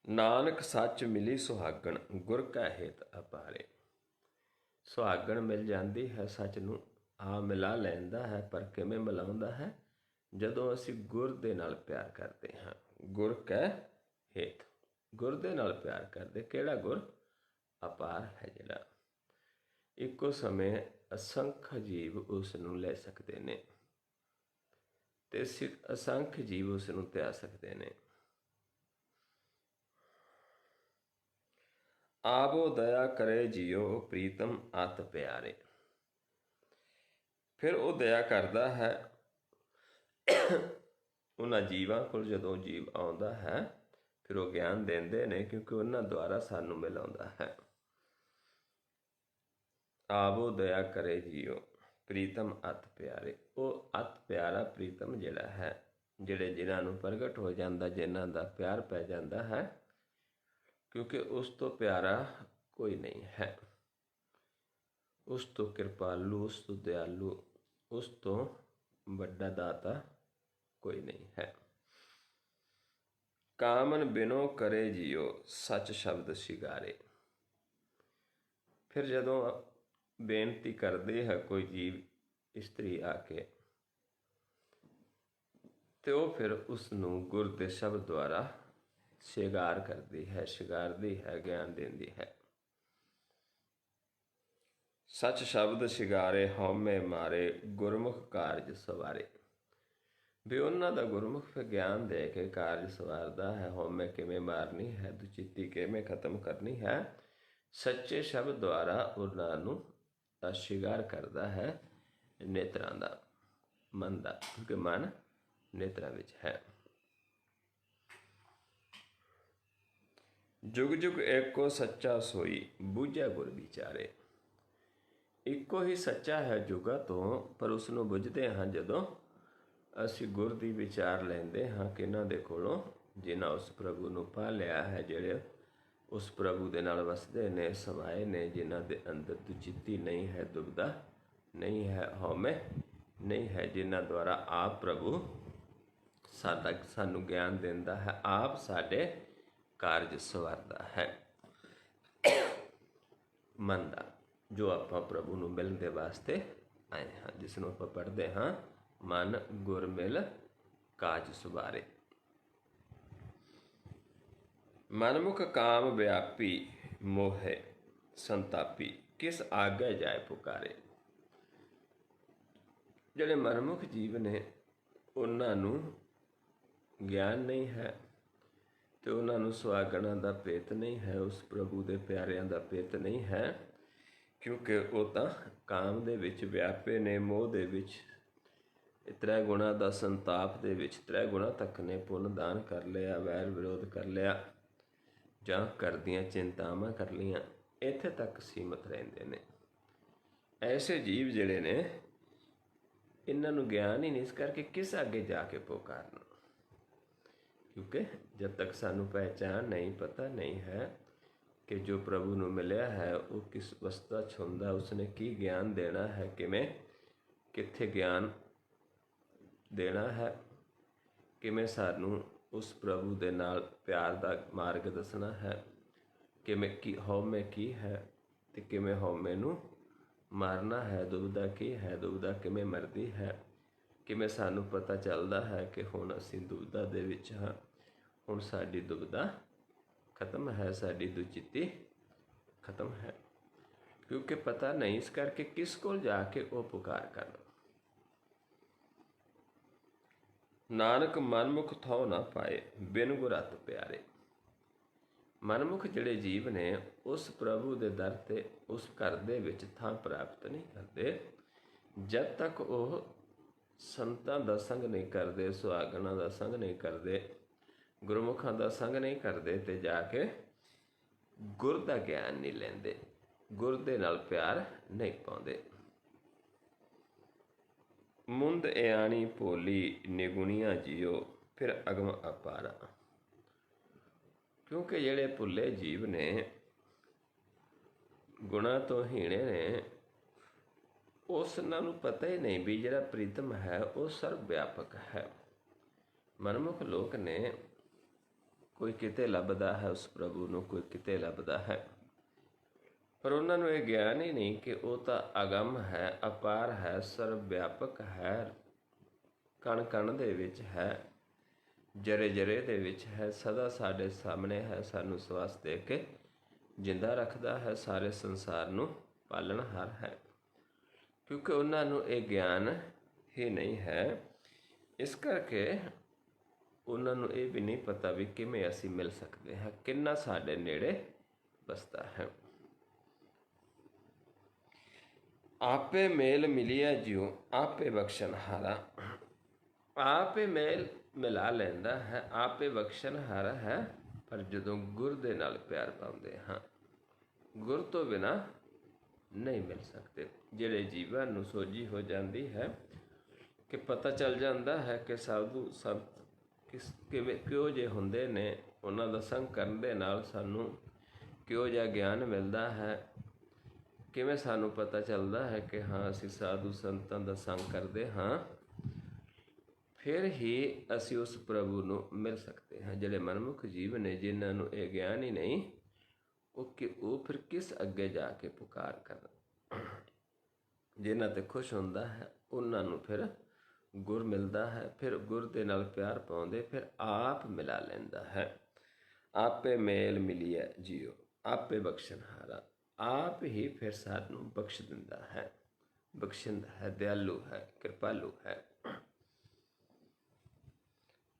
ਨਾਨਕ ਸੱਚ ਮਿਲੀ ਸੁਹਾਗਣ, ਗੁਰ ਕੈ ਹੇਤ ਅਪਾਰੇ। ਸੁਹਾਗਣ ਮਿਲ ਜਾਂਦੀ ਹੈ ਸੱਚ ਨੂੰ, ਆ ਮਿਲਾ ਲੈਂਦਾ ਹੈ। ਪਰ ਕਿਵੇਂ ਮਿਲਾਉਂਦਾ ਹੈ? ਜਦੋਂ ਅਸੀਂ ਗੁਰ ਦੇ ਨਾਲ ਪਿਆਰ ਕਰਦੇ ਹਾਂ। ਗੁਰ ਕੈ ਹੇਤ, ਗੁਰ ਦੇ ਨਾਲ ਪਿਆਰ ਕਰਦੇ। ਕਿਹੜਾ ਗੁਰ? ਅਪਾਰ ਹੈ ਜਿਹੜਾ। ਇੱਕੋ ਸਮੇਂ ਅਸੰਖ ਜੀਵ ਉਸ ਨੂੰ ਲੈ ਸਕਦੇ ਨੇ ਤੇ ਅਸੰਖ ਜੀਵ ਉਸ ਨੂੰ ਧਿਆ ਸਕਦੇ ਨੇ। ਆਵੋ ਦਇਆ ਕਰੇ ਜੀਓ, ਪ੍ਰੀਤਮ ਅਤ ਪਿਆਰੇ। ਫਿਰ ਉਹ ਦਇਆ ਕਰਦਾ ਹੈ ਉਹਨਾਂ ਜੀਵਾਂ ਕੋਲ। ਜਦੋਂ ਜੀਵ ਆਉਂਦਾ ਹੈ ਫਿਰ ਉਹ ਗਿਆਨ ਦਿੰਦੇ ਨੇ, ਕਿਉਂਕਿ ਉਹਨਾਂ ਦੁਆਰਾ ਸਾਨੂੰ ਮਿਲਾਉਂਦਾ ਹੈ। ਆਵੋ ਦਇਆ ਕਰੇ ਜੀਓ, ਪ੍ਰੀਤਮ ਅਤ ਪਿਆਰੇ। ਉਹ ਅਤ ਪਿਆਰਾ ਪ੍ਰੀਤਮ ਜਿਹੜਾ ਹੈ, ਜਿਨ੍ਹਾਂ ਨੂੰ ਪ੍ਰਗਟ ਹੋ ਜਾਂਦਾ, ਜਿਨ੍ਹਾਂ ਦਾ ਪਿਆਰ ਪੈ ਜਾਂਦਾ ਹੈ, ਕਿਉਂਕਿ ਉਸ ਤੋਂ ਪਿਆਰਾ ਕੋਈ ਨਹੀਂ ਹੈ। ਉਸ ਤੋਂ ਕਿਰਪਾਲੂ, ਉਸ ਤੋਂ ਦਿਆਲੂ, ਉਸ ਤੋਂ ਵੱਡਾ ਦਾਤਾ ਕੋਈ ਨਹੀਂ ਹੈ। ਕਾਮਨ ਬਿਨੋ ਕਰੇ ਜੀਓ, ਸੱਚ ਸ਼ਬਦ ਸ਼ਿਗਾਰੇ। ਫਿਰ ਜਦੋਂ ਬੇਨਤੀ ਕਰਦੇ ਹੈ ਕੋਈ ਜੀਵ ਇਸਤਰੀ ਆ ਕੇ, ਤੇ ਉਹ ਫਿਰ ਉਸ ਨੂੰ ਗੁਰ ਦੇ ਸ਼ਬਦ ਦੁਆਰਾ ਸ਼ਿੰਗਾਰ ਕਰਦੀ ਹੈ, ਸ਼ਿੰਗਾਰਦੀ ਹੈ, ਗਿਆਨ ਦਿੰਦੀ ਹੈ। ਸੱਚ ਸ਼ਬਦ ਸ਼ਿੰਗਾਰੇ, ਹਉਮੈ ਮਾਰੇ, ਗੁਰਮੁਖ ਕਾਰਜ ਸਵਾਰੇ। ਵੀ ਉਹਨਾਂ ਦਾ ਗੁਰਮੁਖ ਫਿਰ ਗਿਆਨ ਦੇ ਕੇ ਕਾਰਜ ਸਵਾਰਦਾ ਹੈ। ਹਉਮੈ ਕਿਵੇਂ ਮਾਰਨੀ ਹੈ, ਦੁਚਿੱਤੀ ਕਿਵੇਂ ਖਤਮ ਕਰਨੀ ਹੈ, ਸੱਚੇ ਸ਼ਬਦ ਦੁਆਰਾ ਉਹਨਾਂ ਨੂੰ ਸ਼ਿੰਗਾਰ ਕਰਦਾ ਹੈ। ਨੇਤਰਾਂ ਦਾ, ਮਨ ਦਾ, ਕਿਉਂਕਿ ਮਨ ਨੇਤਰਾਂ ਵਿੱਚ ਹੈ। ਜੁਗ ਜੁਗ ਏਕੋ ਸੱਚਾ ਸੋਈ, ਬੁੱਝੈ ਗੁਰ ਵਿਚਾਰੇ। ਇੱਕੋ ਹੀ ਸੱਚਾ ਹੈ ਜੁਗਾਂ ਤੋਂ, ਪਰ ਉਸ ਨੂੰ ਬੁੱਝਦੇ ਹਾਂ ਜਦੋਂ ਅਸੀਂ ਗੁਰ ਦੀ ਵਿਚਾਰ ਲੈਂਦੇ ਹਾਂ। ਕਿਹਨਾਂ ਦੇ ਕੋਲੋਂ? ਜਿਨ੍ਹਾਂ ਉਸ ਪ੍ਰਭੂ ਨੂੰ ਪਾ ਲਿਆ ਹੈ, ਜਿਹੜੇ ਉਸ ਪ੍ਰਭੂ ਦੇ ਨਾਲ ਵਸਦੇ ਨੇ, ਸਮਾਏ ਨੇ, ਜਿਨ੍ਹਾਂ ਦੇ ਅੰਦਰ ਦੁਚਿੱਤੀ ਨਹੀਂ ਹੈ, ਦੁਬਿਧਾ ਨਹੀਂ ਹੈ, ਹਉਮੈ ਨਹੀਂ ਹੈ, ਜਿਨ੍ਹਾਂ ਦੁਆਰਾ ਆਪ ਪ੍ਰਭੂ ਸਾਨੂੰ ਗਿਆਨ ਦਿੰਦਾ ਹੈ, ਆਪ ਸਾਡੇ ਕਾਰਜ ਸਵਾਰਦਾ ਹੈ। ਮਨ ਦਾ, ਜੋ ਆਪਾਂ ਪ੍ਰਭੂ ਨੂੰ ਮਿਲਣ ਦੇ ਵਾਸਤੇ ਆਏ ਹਾਂ, ਜਿਸ ਨੂੰ ਆਪਾਂ ਪੜ੍ਹਦੇ ਹਾਂ, ਮਨ ਗੁਰ ਮਿਲ ਕਾਜ ਸੁਬਾਰੇ। ਮਨਮੁਖ ਕਾਮ ਵਿਆਪੀ, ਮੋਹਿ ਸੰਤਾਪੀ, ਕਿਸ ਆਗੇ ਜਾਏ ਪੁਕਾਰੇ। ਜਿਹੜੇ ਮਨਮੁਖ ਜੀਵ ਨੇ, ਉਹਨਾਂ ਨੂੰ ਗਿਆਨ ਨਹੀਂ ਹੈ ਤੇ ਉਹਨਾਂ ਨੂੰ ਸੁਹਾਗਣਾਂ ਦਾ ਭੇਤ ਨਹੀਂ ਹੈ, ਉਸ ਪ੍ਰਭੂ ਦੇ ਪਿਆਰਿਆਂ ਦਾ ਭੇਤ ਨਹੀਂ ਹੈ, ਕਿਉਂਕਿ ਉਹ ਤਾਂ ਕਾਮ ਦੇ ਵਿੱਚ ਵਿਆਪੇ ਨੇ, ਮੋਹ ਦੇ ਵਿੱਚ, ਤ੍ਰੈ ਗੁਣਾ ਦਾ ਸੰਤਾਪ ਦੇ ਵਿੱਚ। ਤ੍ਰੈ ਗੁਣਾ ਤੱਕ ਨੇ, ਪੁੰਨ ਦਾਨ ਕਰ ਲਿਆ, ਵੈਰ ਵਿਰੋਧ ਕਰ ਲਿਆ, ਜਾਂ ਘਰ ਦੀਆਂ ਚਿੰਤਾਵਾਂ ਕਰ ਲਈਆਂ, ਇੱਥੇ ਤੱਕ ਸੀਮਤ ਰਹਿੰਦੇ ਨੇ। ਐਸੇ ਜੀਵ ਜਿਹੜੇ ਨੇ, ਇਹਨਾਂ ਨੂੰ ਗਿਆਨ ਹੀ ਨਹੀਂ, ਇਸ ਕਰਕੇ ਕਿਸ ਅੱਗੇ ਜਾ ਕੇ ਪੁਕਾਰਨਾ। ਕਿਉਂਕਿ ਜਦ ਤੱਕ ਸਾਨੂੰ ਪਹਿਚਾਣ ਨਹੀਂ, ਪਤਾ ਨਹੀਂ ਹੈ ਕਿ ਜੋ ਪ੍ਰਭੂ ਨੂੰ ਮਿਲਿਆ ਹੈ ਉਹ ਕਿਸ ਅਵਸਥਾ 'ਚ ਹੁੰਦਾ, ਉਸਨੇ ਕੀ ਗਿਆਨ ਦੇਣਾ ਹੈ, ਕਿਵੇਂ, ਕਿੱਥੇ ਗਿਆਨ ਦੇਣਾ ਹੈ, ਕਿਵੇਂ ਸਾਨੂੰ ਉਸ ਪ੍ਰਭੂ ਦੇ ਨਾਲ ਪਿਆਰ ਦਾ ਮਾਰਗ ਦੱਸਣਾ ਹੈ, ਕਿਵੇਂ ਕੀ ਹਉਮੈ ਕੀ ਹੈ ਅਤੇ ਕਿਵੇਂ ਹਉਮੈ ਨੂੰ ਮਾਰਨਾ ਹੈ, ਦੁਬਿਧਾ ਕੀ ਹੈ, ਦੁਬਿਧਾ ਕਿਵੇਂ ਮਰਦੀ ਹੈ, ਕਿਵੇਂ ਸਾਨੂੰ ਪਤਾ ਚੱਲਦਾ ਹੈ ਕਿ ਹੁਣ ਅਸੀਂ ਦੁਬਿਧਾ ਦੇ ਵਿੱਚ ਹਾਂ, ਹੁਣ ਸਾਡੀ ਦੁਬਿਧਾ ਖਤਮ ਹੈ, ਸਾਡੀ ਦੁਚਿੱਤੀ ਖਤਮ ਹੈ। ਕਿਉਂਕਿ ਪਤਾ ਨਹੀਂ, ਇਸ ਕਰਕੇ ਕਿਸ ਕੋਲ ਜਾ ਕੇ ਉਹ ਪੁਕਾਰ ਕਰਨ। ਨਾਨਕ ਮਨਮੁਖ ਥਹੁ ਨਾ ਪਾਏ, ਬਿਨ ਗੁਰ ਅਤਿ ਪਿਆਰੇ। ਮਨਮੁਖ ਜਿਹੜੇ ਜੀਵ ਨੇ, ਉਸ ਪ੍ਰਭੂ ਦੇ ਦਰ 'ਤੇ, ਉਸ ਘਰ ਦੇ ਵਿੱਚ ਥਾਂ ਪ੍ਰਾਪਤ ਨਹੀਂ ਕਰਦੇ ਜਦ ਤੱਕ ਉਹ ਸੰਤਾਂ ਦਾ ਸੰਗ ਨਹੀਂ ਕਰਦੇ, ਸੁਹਾਗਣਾਂ ਦਾ ਸੰਗ ਨਹੀਂ ਕਰਦੇ, ਗੁਰਮੁਖਾਂ ਦਾ ਸੰਗ ਨਹੀਂ ਕਰਦੇ, ਤੇ ਜਾ ਕੇ ਗੁਰ ਦਾ ਗਿਆਨ ਨਹੀਂ ਲੈਂਦੇ, ਗੁਰ ਦੇ ਨਾਲ ਪਿਆਰ ਨਹੀਂ ਪਾਉਂਦੇ। ਮੁੰਦ ਇਆਣੀ ਭੋਲੀ, ਨਿਗੁਣੀਆਂ ਜੀਓ, ਫਿਰ ਅਗਮ ਅਪਾਰਾ। ਕਿਉਂਕਿ ਜਿਹੜੇ ਭੁੱਲੇ ਜੀਵ ਨੇ, ਗੁਣਾਂ ਤੋਂ ਹੀਣੇ ਨੇ, ਉਸਨਾਂ ਨੂੰ ਪਤਾ ਹੀ ਨਹੀਂ ਵੀ ਜਿਹੜਾ ਪ੍ਰੀਤਮ ਹੈ ਉਹ ਸਰਬ ਵਿਆਪਕ ਹੈ। ਮਨਮੁਖ ਲੋਕ ਨੇ ਕੋਈ ਕਿਤੇ ਲੱਭਦਾ ਹੈ ਉਸ ਪ੍ਰਭੂ ਨੂੰ, ਕੋਈ ਕਿਤੇ ਲੱਭਦਾ ਹੈ, ਪਰ ਉਹਨਾਂ ਨੂੰ ਇਹ ਗਿਆਨ ਹੀ ਨਹੀਂ ਕਿ ਉਹ ਤਾਂ ਅਗੰਮ ਹੈ, ਅਪਾਰ ਹੈ, ਸਰਬ ਵਿਆਪਕ ਹੈ, ਕਣ ਕਣ ਦੇ ਵਿੱਚ ਹੈ, ਜਰੇ ਜਰੇ ਦੇ ਵਿੱਚ ਹੈ, ਸਦਾ ਸਾਡੇ ਸਾਹਮਣੇ ਹੈ, ਸਾਨੂੰ ਸਵਾਸ ਦੇ ਕੇ ਜਿੰਦਾ ਰੱਖਦਾ ਹੈ, ਸਾਰੇ ਸੰਸਾਰ ਨੂੰ ਪਾਲਣਹਾਰ ਹੈ। ਕਿਉਂਕਿ ਉਹਨਾਂ ਨੂੰ ਇਹ ਗਿਆਨ ਹੀ ਨਹੀਂ ਹੈ, ਇਸ ਕਰਕੇ ਉਹਨਾਂ ਨੂੰ ਇਹ ਵੀ ਨਹੀਂ ਪਤਾ ਵੀ ਕਿਵੇਂ ਅਸੀਂ ਮਿਲ ਸਕਦੇ ਹਾਂ, ਕਿੰਨਾ ਸਾਡੇ ਨੇੜੇ ਵਸਦਾ ਹੈ। ਆਪੇ ਮੇਲ ਮਿਲਿਆ ਜਿਉ ਆਪੇ ਬਖਸ਼ਣਹਾਰਾ। ਆਪੇ ਮੇਲ ਮਿਲਾ ਲੈਂਦਾ ਹੈ, ਆਪੇ ਬਖਸ਼ਣਹਾਰਾ ਹੈ। ਪਰ ਜਦੋਂ ਗੁਰ ਦੇ ਨਾਲ ਪਿਆਰ ਪਾਉਂਦੇ ਹਾਂ, ਗੁਰ ਤੋਂ ਬਿਨਾਂ ਨਹੀਂ ਮਿਲ ਸਕਦੇ। ਜਿਹੜੇ ਜੀਵਾਂ ਨੂੰ ਸੋਝੀ ਹੋ ਜਾਂਦੀ ਹੈ ਕਿ ਪਤਾ ਚੱਲ ਜਾਂਦਾ ਹੈ ਕਿ ਸਾਧੂ ਸੰਤ ਕਿਉਂ ਜੇ ਹੁੰਦੇ ਨੇ, ਉਹਨਾਂ ਦਾ ਸੰਗ ਕਰਨ ਦੇ ਨਾਲ ਸਾਨੂੰ ਕਿਹੋ ਜਿਹਾ ਗਿਆਨ ਮਿਲਦਾ ਹੈ, ਕਿਵੇਂ ਸਾਨੂੰ ਪਤਾ ਚੱਲਦਾ ਹੈ ਕਿ ਹਾਂ ਅਸੀਂ ਸਾਧੂ ਸੰਤਾਂ ਦਾ ਸੰਗ ਕਰਦੇ ਹਾਂ, ਫਿਰ ਹੀ ਅਸੀਂ ਉਸ ਪ੍ਰਭੂ ਨੂੰ ਮਿਲ ਸਕਦੇ ਹਾਂ। ਜਿਹੜੇ ਮਨਮੁਖ ਜੀਵ ਨੇ, ਜਿਨ੍ਹਾਂ ਨੂੰ ਇਹ ਗਿਆਨ ਹੀ ਨਹੀਂ, ਉਹ ਫਿਰ ਕਿਸ ਅੱਗੇ ਜਾ ਕੇ ਪੁਕਾਰ ਕਰਨ। ਜਿਨ੍ਹਾਂ 'ਤੇ ਖੁਸ਼ ਹੁੰਦਾ ਹੈ ਉਹਨਾਂ ਨੂੰ ਫਿਰ ਗੁਰ ਮਿਲਦਾ ਹੈ, ਫਿਰ ਗੁਰ ਦੇ ਨਾਲ ਪਿਆਰ ਪਾਉਂਦੇ ਫਿਰ ਆਪ ਮਿਲਾ ਲੈਂਦਾ ਹੈ। ਆਪੇ ਮੇਲ ਮਿਲਿਆ ਜਿਉ ਆਪੇ ਬਖਸ਼ਣਹਾਰਾ। ਆਪ ਹੀ ਫਿਰ ਸਾਨੂੰ ਬਖਸ਼ ਦਿੰਦਾ ਹੈ, ਬਖਸ਼ਿੰਦਾ ਹੈ, ਦਿਆਲੂ ਹੈ, ਕਿਰਪਾਲੂ ਹੈ।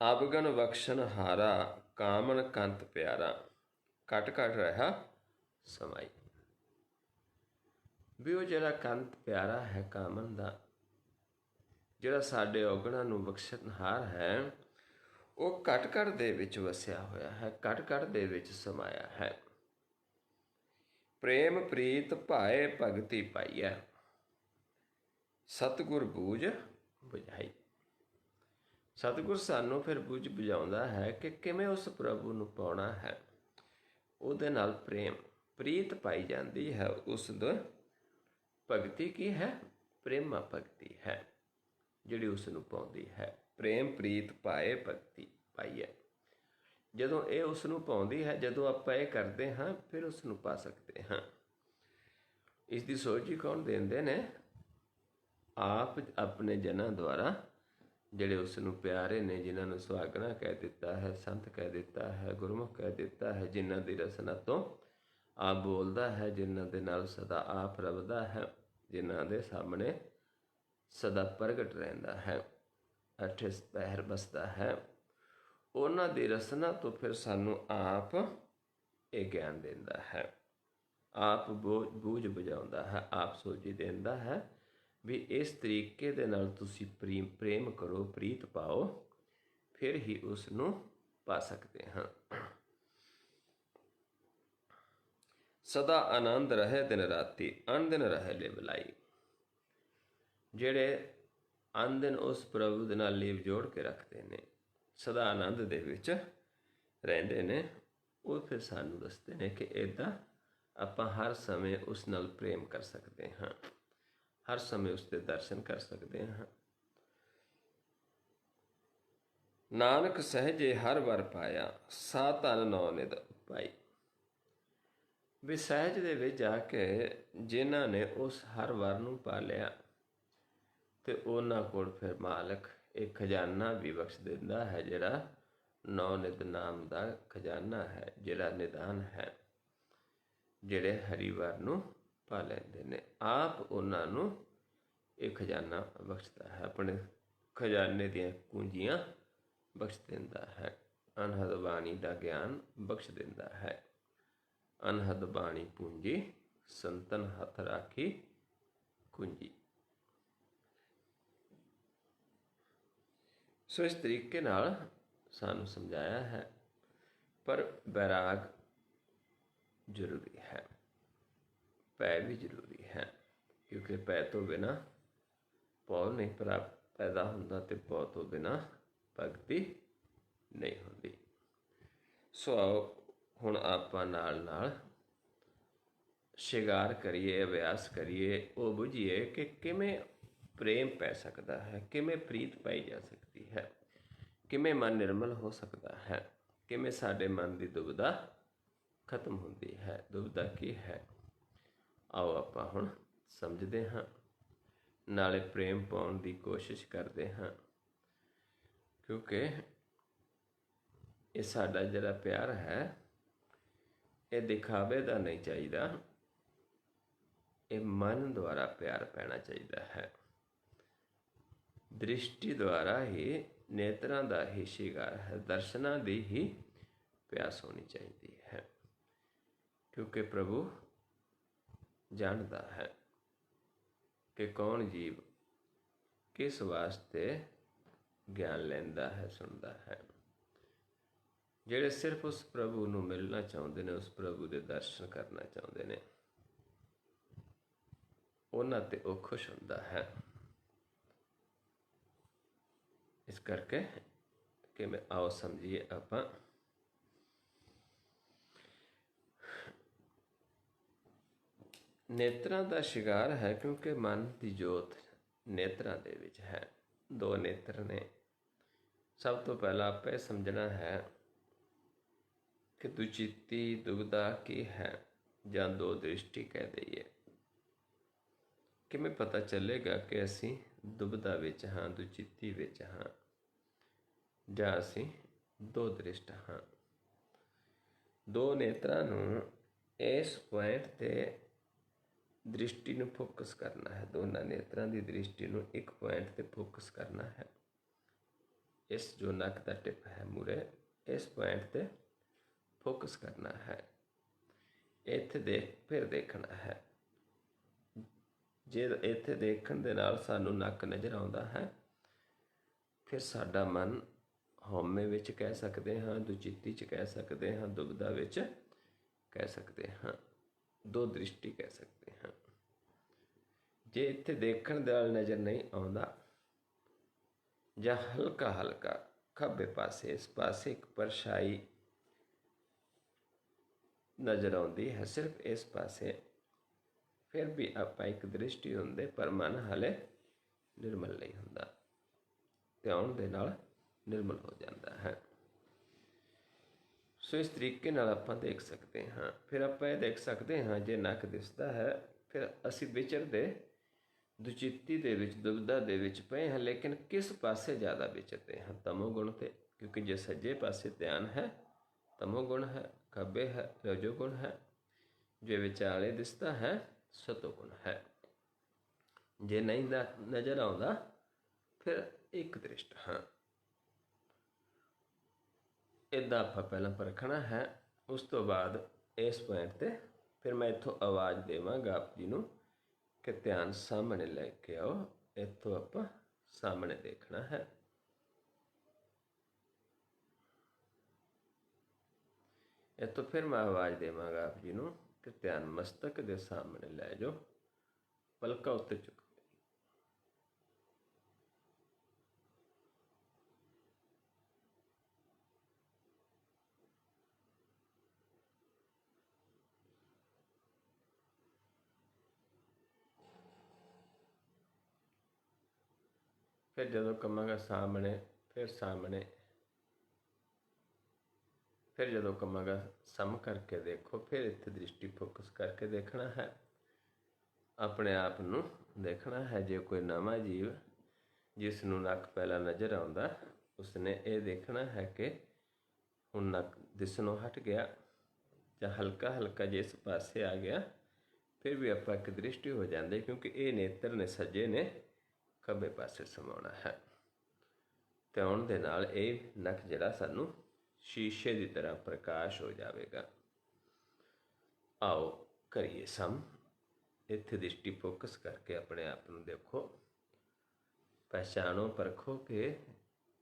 ਅਵਗਣ ਬਖਸ਼ਣਹਾਰਾ ਕਾਮਨ ਕੰਤ ਪਿਆਰਾ, ਘਟ ਘਟ ਰਹਾ ਸਮਾਈ। ਵੀ ਉਹ ਜਿਹੜਾ ਕੰਤ ਪਿਆਰਾ ਹੈ ਕਾਮਨ ਦਾ, ਜਿਹੜਾ ਸਾਡੇ ਔਗਣਾਂ ਨੂੰ ਬਖਸ਼ਣਹਾਰ ਹੈ, ਉਹ ਘਟ ਘਟ ਦੇ ਵਿੱਚ ਵਸਿਆ ਹੋਇਆ ਹੈ, ਘਟ ਘਟ ਦੇ ਵਿੱਚ ਸਮਾਇਆ ਹੈ। ਪ੍ਰੇਮ ਪ੍ਰੀਤ ਭਾਏ ਭਗਤੀ ਪਾਈਐ, ਸਤਿਗੁਰ ਬੂਝ ਬੁਝਾਈ। ਸਤਿਗੁਰ ਸਾਨੂੰ ਫਿਰ ਬੂਝ ਬੁਝਾਉਂਦਾ ਹੈ ਕਿ ਕਿਵੇਂ ਉਸ ਪ੍ਰਭੂ ਨੂੰ ਪਾਉਣਾ ਹੈ। ਉਹਦੇ ਨਾਲ ਪ੍ਰੇਮ ਪ੍ਰੀਤ ਪਾਈ ਜਾਂਦੀ ਹੈ। ਉਸ ਦਾ ਭਗਤੀ ਕੀ ਹੈ? ਪ੍ਰੇਮਾ ਭਗਤੀ ਹੈ ਜਿਹੜੀ ਉਸ ਨੂੰ ਪਾਉਂਦੀ ਹੈ। ਪ੍ਰੇਮ ਪ੍ਰੀਤ ਪਾਏ ਭਗਤੀ ਪਾਈਐ। ਜਦੋਂ ਇਹ ਉਸ ਨੂੰ ਪਾਉਂਦੀ ਹੈ, ਜਦੋਂ ਆਪਾਂ ਇਹ ਕਰਦੇ ਹਾਂ, ਫਿਰ ਉਸ ਨੂੰ ਪਾ ਸਕਦੇ ਹਾਂ। ਇਸ ਦੀ ਸੋਝ ਹੀ ਕੌਣ ਦਿੰਦੇ ਨੇ? ਆਪ ਆਪਣੇ ਜਨਾਂ ਦੁਆਰਾ, ਜਿਹੜੇ ਉਸ ਨੂੰ ਪਿਆਰੇ ਨੇ, ਜਿਨ੍ਹਾਂ ਨੂੰ ਸੁਹਾਗਣਾ ਕਹਿ ਦਿੱਤਾ ਹੈ, ਸੰਤ ਕਹਿ ਦਿੱਤਾ ਹੈ, ਗੁਰਮੁਖ ਕਹਿ ਦਿੱਤਾ ਹੈ, ਜਿਨ੍ਹਾਂ ਦੀ ਰਸਨਾ ਤੋਂ ਆਪ ਬੋਲਦਾ ਹੈ, ਜਿਨ੍ਹਾਂ ਦੇ ਨਾਲ ਸਦਾ ਆਪ ਰਵਦਾ ਹੈ, ਜਿਨ੍ਹਾਂ ਦੇ ਸਾਹਮਣੇ ਸਦਾ ਪ੍ਰਗਟ ਰਹਿੰਦਾ ਹੈ, ਅਠੇ ਪਹਿਰ ਬਸਦਾ ਹੈ, ਉਹਨਾਂ ਦੀ ਰਸਨਾ ਤੋਂ ਫਿਰ ਸਾਨੂੰ ਆਪ ਇਹ ਗਿਆਨ ਦਿੰਦਾ ਹੈ, ਆਪ ਬੂਝ ਬੁਝਾਉਂਦਾ ਹੈ, ਆਪ ਸੋਝੀ ਦਿੰਦਾ ਹੈ ਵੀ ਇਸ ਤਰੀਕੇ ਦੇ ਨਾਲ ਤੁਸੀਂ ਪ੍ਰੇਮ ਕਰੋ, ਪ੍ਰੀਤ ਪਾਓ, ਫਿਰ ਹੀ ਉਸ ਨੂੰ ਪਾ ਸਕਦੇ ਹਾਂ। ਸਦਾ ਆਨੰਦ ਰਹੇ ਦਿਨ ਰਾਤੀ, ਅਣ ਦਿਨ ਰਹੇ ਲਿਵ ਲਾਈ। ਜਿਹੜੇ ਅਣ ਦਿਨ ਉਸ ਪ੍ਰਭੂ ਦੇ ਨਾਲ ਲੀਵ ਜੋੜ ਕੇ ਰੱਖਦੇ ਨੇ, ਸਦਾ ਆਨੰਦ ਦੇ ਵਿੱਚ ਰਹਿੰਦੇ ਨੇ, ਉਹ ਫਿਰ ਸਾਨੂੰ ਦੱਸਦੇ ਨੇ ਕਿ ਇੱਦਾਂ ਆਪਾਂ ਹਰ ਸਮੇਂ ਉਸ ਨਾਲ ਪ੍ਰੇਮ ਕਰ ਸਕਦੇ ਹਾਂ, ਹਰ ਸਮੇਂ ਉਸ ਦੇ ਦਰਸ਼ਨ ਕਰ ਸਕਦੇ ਹਾਂ। ਨਾਨਕ ਸਹਿਜੇ ਹਰ ਵਰ ਪਾਇਆ, ਸਾ ਧਨ ਨੌ ਨਿਧ ਪਾਈ। ਵੀ ਸਹਿਜ ਦੇ ਵਿੱਚ ਜਾ ਕੇ ਜਿਨ੍ਹਾਂ ਨੇ ਉਸ ਹਰ ਵਰ ਨੂੰ ਪਾ ਲਿਆ, ਤੇ ਉਹਨਾਂ ਕੋਲ ਫਿਰ ਮਾਲਕ ਇਹ ਖਜ਼ਾਨਾ ਵੀ ਬਖਸ਼ ਦਿੰਦਾ ਹੈ, ਜਿਹੜਾ ਨੌ ਨਿਧ ਨਾਮ ਦਾ ਖਜ਼ਾਨਾ ਹੈ, ਜਿਹੜਾ ਨਿਦਾਨ ਹੈ। ਜਿਹੜੇ ਹਰੀਵਾਰ ਨੂੰ ਪਾ ਲੈਂਦੇ ਨੇ, ਆਪ ਉਹਨਾਂ ਨੂੰ ਇਹ ਖਜ਼ਾਨਾ ਬਖਸ਼ਦਾ ਹੈ, ਆਪਣੇ ਖਜ਼ਾਨੇ ਦੀਆਂ ਕੁੰਜੀਆਂ ਬਖਸ਼ ਦਿੰਦਾ ਹੈ, ਅਨਹਦ ਬਾਣੀ ਦਾ ਗਿਆਨ ਬਖਸ਼ ਦਿੰਦਾ ਹੈ। ਅਨਹਦ ਬਾਣੀ ਪੂੰਜੀ ਸੰਤਨ ਹੱਥ ਰਾਖੀ ਕੁੰਜੀ। ਸੋ ਇਸ ਤਰੀਕੇ ਨਾਲ ਸਾਨੂੰ ਸਮਝਾਇਆ ਹੈ। ਪਰ ਬੈਰਾਗ ਜ਼ਰੂਰੀ ਹੈ, ਭੈ ਵੀ ਜ਼ਰੂਰੀ ਹੈ, ਕਿਉਂਕਿ ਭੈ ਤੋਂ ਬਿਨਾਂ ਭਉ ਨਹੀਂ ਪੈਦਾ ਹੁੰਦਾ, ਅਤੇ ਭਉ ਤੋਂ ਬਿਨਾਂ ਭਗਤੀ ਨਹੀਂ ਹੁੰਦੀ। ਸੋ ਆਓ ਹੁਣ ਆਪਾਂ ਨਾਲ ਨਾਲ ਸ਼ਿੰਗਾਰ ਕਰੀਏ, ਅਭਿਆਸ ਕਰੀਏ, ਉਹ ਬੁੱਝੀਏ ਕਿ ਕਿਵੇਂ ਪ੍ਰੇਮ ਪੈ ਸਕਦਾ ਹੈ, ਕਿਵੇਂ ਪ੍ਰੀਤ ਪਾਈ ਜਾ ਸਕਦੀ ਹੈ, ਕਿਵੇਂ ਮਨ ਨਿਰਮਲ ਹੋ ਸਕਦਾ ਹੈ, ਕਿਵੇਂ ਸਾਡੇ ਮਨ ਦੀ ਦੁਬਿਧਾ ਖਤਮ ਹੁੰਦੀ ਹੈ। ਦੁਬਿਧਾ ਕੀ ਹੈ, ਆਓ ਆਪਾਂ ਹੁਣ ਸਮਝਦੇ ਹਾਂ, ਨਾਲੇ ਪ੍ਰੇਮ ਪਾਉਣ ਦੀ ਕੋਸ਼ਿਸ਼ ਕਰਦੇ ਹਾਂ, ਕਿਉਂਕਿ ਇਹ ਸਾਡਾ ਜਿਹੜਾ ਪਿਆਰ ਹੈ ਇਹ ਦਿਖਾਵੇ ਦਾ ਨਹੀਂ ਚਾਹੀਦਾ, ਇਹ ਮਨ ਦੁਆਰਾ ਪਿਆਰ ਪੈਣਾ ਚਾਹੀਦਾ ਹੈ। ਦ੍ਰਿਸ਼ਟੀ ਦੁਆਰਾ ਹੀ, ਨੇਤਰਾਂ ਦਾ ਹੀ ਸ਼ਿੰਗਾਰ ਹੈ, ਦਰਸ਼ਨਾਂ ਦੀ ਹੀ ਪਿਆਸ ਹੋਣੀ ਚਾਹੀਦੀ ਹੈ, ਕਿਉਂਕਿ ਪ੍ਰਭੂ ਜਾਣਦਾ ਹੈ ਕਿ ਕੌਣ ਜੀਵ ਕਿਸ ਵਾਸਤੇ ਗਿਆਨ ਲੈਂਦਾ ਹੈ, ਸੁਣਦਾ ਹੈ। ਜਿਹੜੇ ਸਿਰਫ ਉਸ ਪ੍ਰਭੂ ਨੂੰ ਮਿਲਣਾ ਚਾਹੁੰਦੇ ਨੇ, ਉਸ ਪ੍ਰਭੂ ਦੇ ਦਰਸ਼ਨ ਕਰਨਾ ਚਾਹੁੰਦੇ ਨੇ, ਉਹਨਾਂ 'ਤੇ ਉਹ ਖੁਸ਼ ਹੁੰਦਾ ਹੈ। ਇਸ ਕਰਕੇ ਕਿਵੇਂ ਆਓ ਸਮਝੀਏ ਆਪਾਂ। ਨੇਤਰਾਂ ਦਾ ਸ਼ਿੰਗਾਰ ਹੈ, ਕਿਉਂਕਿ ਮਨ ਦੀ ਜੋਤ ਨੇਤਰਾਂ ਦੇ ਵਿੱਚ ਹੈ। ਦੋ ਨੇਤਰ ਨੇ। ਸਭ ਤੋਂ ਪਹਿਲਾਂ ਆਪਾਂ ਇਹ ਸਮਝਣਾ ਹੈ ਕਿ ਦੁਚਿੱਤੀ ਦੁਬਿਧਾ ਕੀ ਹੈ, ਜਾਂ ਦੋ ਦ੍ਰਿਸ਼ਟੀ ਕਹਿ ਦਈਏ। ਕਿਵੇਂ ਪਤਾ ਚੱਲੇਗਾ ਕਿ ਅਸੀਂ ਦੁਬਿਧਾ ਵਿੱਚ ਹਾਂ, ਦੁਚਿੱਤੀ ਵਿੱਚ ਹਾਂ, ਜਾਂ ਅਸੀਂ ਦੋ ਦ੍ਰਿਸ਼ਟ ਹਾਂ। ਦੋ ਨੇਤਰਾਂ ਨੂੰ ਇਸ ਪੁਆਇੰਟ 'ਤੇ ਦ੍ਰਿਸ਼ਟੀ ਨੂੰ ਫੋਕਸ ਕਰਨਾ ਹੈ, ਦੋਨਾਂ ਨੇਤਰਾਂ ਦੀ ਦ੍ਰਿਸ਼ਟੀ ਨੂੰ ਇੱਕ ਪੁਆਇੰਟ 'ਤੇ ਫੋਕਸ ਕਰਨਾ ਹੈ। ਇਸ ਜੋ ਨੱਕ ਦਾ ਟਿਪ ਹੈ ਮੂਰੇ, ਇਸ ਪੁਆਇੰਟ 'ਤੇ ਫੋਕਸ ਕਰਨਾ ਹੈ। ਇੱਥੇ ਦੇਖ, ਫਿਰ ਦੇਖਣਾ ਹੈ। ਜੇ ਇੱਥੇ ਦੇਖਣ ਦੇ ਨਾਲ ਸਾਨੂੰ ਨੱਕ ਨਜ਼ਰ ਆਉਂਦਾ ਹੈ, ਫਿਰ ਸਾਡਾ ਮਨ ਹਉਮੈ ਵਿੱਚ ਕਹਿ ਸਕਦੇ ਹਾਂ, ਦੁਚਿੱਤੀ 'ਚ ਕਹਿ ਸਕਦੇ ਹਾਂ, ਦੁਬਿਧਾ ਵਿੱਚ ਕਹਿ ਸਕਦੇ ਹਾਂ, ਦੋ ਦ੍ਰਿਸ਼ਟੀ ਕਹਿ ਸਕਦੇ ਹਾਂ। ਜੇ ਇੱਥੇ ਦੇਖਣ ਦੇ ਨਾਲ ਨਜ਼ਰ ਨਹੀਂ ਆਉਂਦਾ, ਜਾਂ ਹਲਕਾ ਹਲਕਾ ਖੱਬੇ ਪਾਸੇ, ਇਸ ਪਾਸੇ ਇੱਕ ਪਰਛਾਈ ਨਜ਼ਰ ਆਉਂਦੀ ਹੈ, ਸਿਰਫ ਇਸ ਪਾਸੇ, ਫਿਰ ਵੀ ਆਪਾਂ ਇੱਕ ਦ੍ਰਿਸ਼ਟੀ ਹੁੰਦੇ, ਪਰ ਮਨ ਹਾਲੇ ਨਿਰਮਲ ਨਹੀਂ ਹੁੰਦਾ, ਧਿਆਨ ਦੇ ਨਾਲ ਨਿਰਮਲ ਹੋ ਜਾਂਦਾ ਹੈ। ਸੋ ਇਸ ਤਰੀਕੇ ਨਾਲ ਆਪਾਂ ਦੇਖ ਸਕਦੇ ਹਾਂ। ਫਿਰ ਆਪਾਂ ਇਹ ਦੇਖ ਸਕਦੇ ਹਾਂ, ਜੇ ਨੱਕ ਦਿਸਦਾ ਹੈ, ਫਿਰ ਅਸੀਂ ਵਿਚਰਦੇ ਦੁਚਿੱਤੀ ਦੇ ਵਿੱਚ, ਦੁਬਿਧਾ ਦੇ ਵਿੱਚ ਪਏ ਹਾਂ, ਲੇਕਿਨ ਕਿਸ ਪਾਸੇ ਜ਼ਿਆਦਾ ਵਿਚਰਦੇ ਹਾਂ? ਤਮੋ ਗੁਣ 'ਤੇ, ਕਿਉਂਕਿ ਜੇ ਸੱਜੇ ਪਾਸੇ ਧਿਆਨ ਹੈ ਤਮੋ ਗੁਣ ਹੈ, ਖੱਬੇ ਹੈ ਰਜੋ ਗੁਣ ਹੈ, ਜੇ ਵਿਚਾਲੇ ਦਿਸਦਾ ਹੈ ਸਤੋ ਗੁਣ ਹੈ। ਜੇ ਨਹੀਂ ਨਜ਼ਰ ਆਉਂਦਾ, ਫਿਰ ਇੱਕ ਦ੍ਰਿਸ਼ਟ ਹਾਂ। ਇੱਦਾਂ ਆਪਾਂ ਪਹਿਲਾਂ ਪਰਖਣਾ ਹੈ। ਉਸ ਤੋਂ ਬਾਅਦ ਇਸ ਪੁਆਇੰਟ 'ਤੇ ਫਿਰ ਮੈਂ ਇੱਥੋਂ ਆਵਾਜ਼ ਦੇਵਾਂਗਾ ਆਪ ਜੀ ਨੂੰ ਕਿ ਧਿਆਨ ਸਾਹਮਣੇ ਲੈ ਕੇ ਆਓ। ਇੱਥੋਂ ਆਪਾਂ ਸਾਹਮਣੇ ਦੇਖਣਾ ਹੈ। ਇੱਥੋਂ ਫਿਰ ਮੈਂ ਆਵਾਜ਼ ਦੇਵਾਂਗਾ ਆਪ ਜੀ ਨੂੰ ਕਿ ਧਿਆਨ ਮਸਤਕ ਦੇ ਸਾਹਮਣੇ ਲੈ ਜਾਓ, ਪਲਕਾਂ ਉੱਤੇ ਚੁੱਕ। ਫਿਰ ਜਦੋਂ ਕਹਾਂਗਾ ਸਾਹਮਣੇ, ਫਿਰ ਸਾਹਮਣੇ, ਫਿਰ ਜਦੋਂ ਕਹਾਂਗਾ ਸਮ ਕਰਕੇ ਦੇਖੋ, ਫਿਰ ਇੱਥੇ ਦ੍ਰਿਸ਼ਟੀ ਫੋਕਸ ਕਰਕੇ ਦੇਖਣਾ ਹੈ। ਆਪਣੇ ਆਪ ਨੂੰ ਦੇਖਣਾ ਹੈ। ਜੇ ਕੋਈ ਨਵਾਂ ਜੀਵ ਜਿਸ ਨੂੰ ਨੱਕ ਪਹਿਲਾਂ ਨਜ਼ਰ ਆਉਂਦਾ, ਉਸਨੇ ਇਹ ਦੇਖਣਾ ਹੈ ਕਿ ਹੁਣ ਨੱਕ ਦਿਸਣੋਂ ਹਟ ਗਿਆ, ਜਾਂ ਹਲਕਾ ਹਲਕਾ ਜਿਸ ਪਾਸੇ ਆ ਗਿਆ, ਫਿਰ ਵੀ ਆਪਾਂ ਇੱਕ ਦ੍ਰਿਸ਼ਟੀ ਹੋ ਜਾਂਦੇ, ਕਿਉਂਕਿ ਇਹ ਨੇਤਰ ਨੇ ਸੱਜੇ ਨੇ ਖੱਬੇ ਪਾਸੇ ਸਮਾਉਣਾ ਹੈ। ਧਿਆਨ ਦੇ ਨਾਲ ਇਹ ਨੱਕ ਜਿਹੜਾ ਸਾਨੂੰ ਸ਼ੀਸ਼ੇ ਦੀ ਤਰ੍ਹਾਂ ਪ੍ਰਕਾਸ਼ ਹੋ ਜਾਵੇਗਾ। ਆਓ ਕਰੀਏ ਸਮ। ਇੱਥੇ ਦ੍ਰਿਸ਼ਟੀ ਫੋਕਸ ਕਰਕੇ ਆਪਣੇ ਆਪ ਨੂੰ ਦੇਖੋ, ਪਹਿਚਾਣੋ, ਪਰਖੋ ਕਿ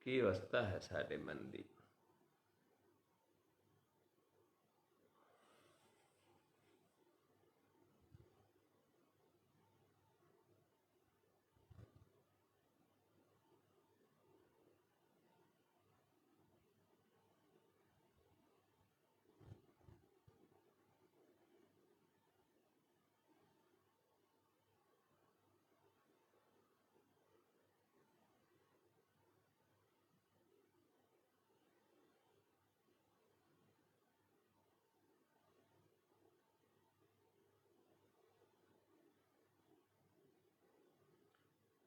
ਕੀ ਅਵਸਥਾ ਹੈ ਸਾਡੇ ਮਨ ਦੀ।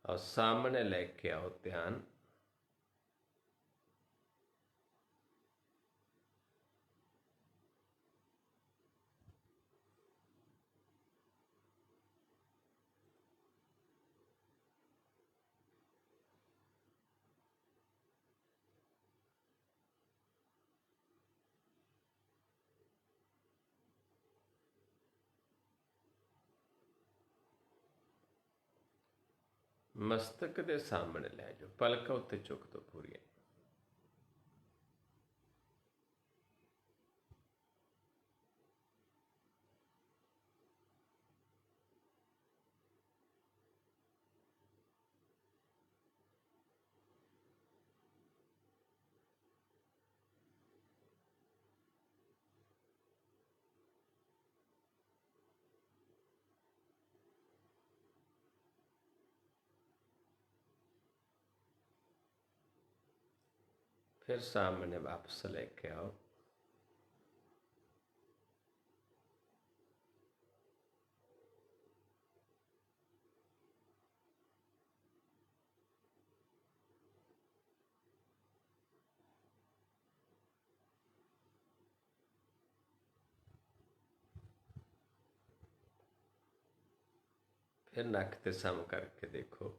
और सामने लेके आओ ध्यान। मस्तक के सामने लै जाओ, पलक उत्ते चुक दो पूरी। फिर सामने वापस लेके आओ। फिर नक ते सम करके देखो,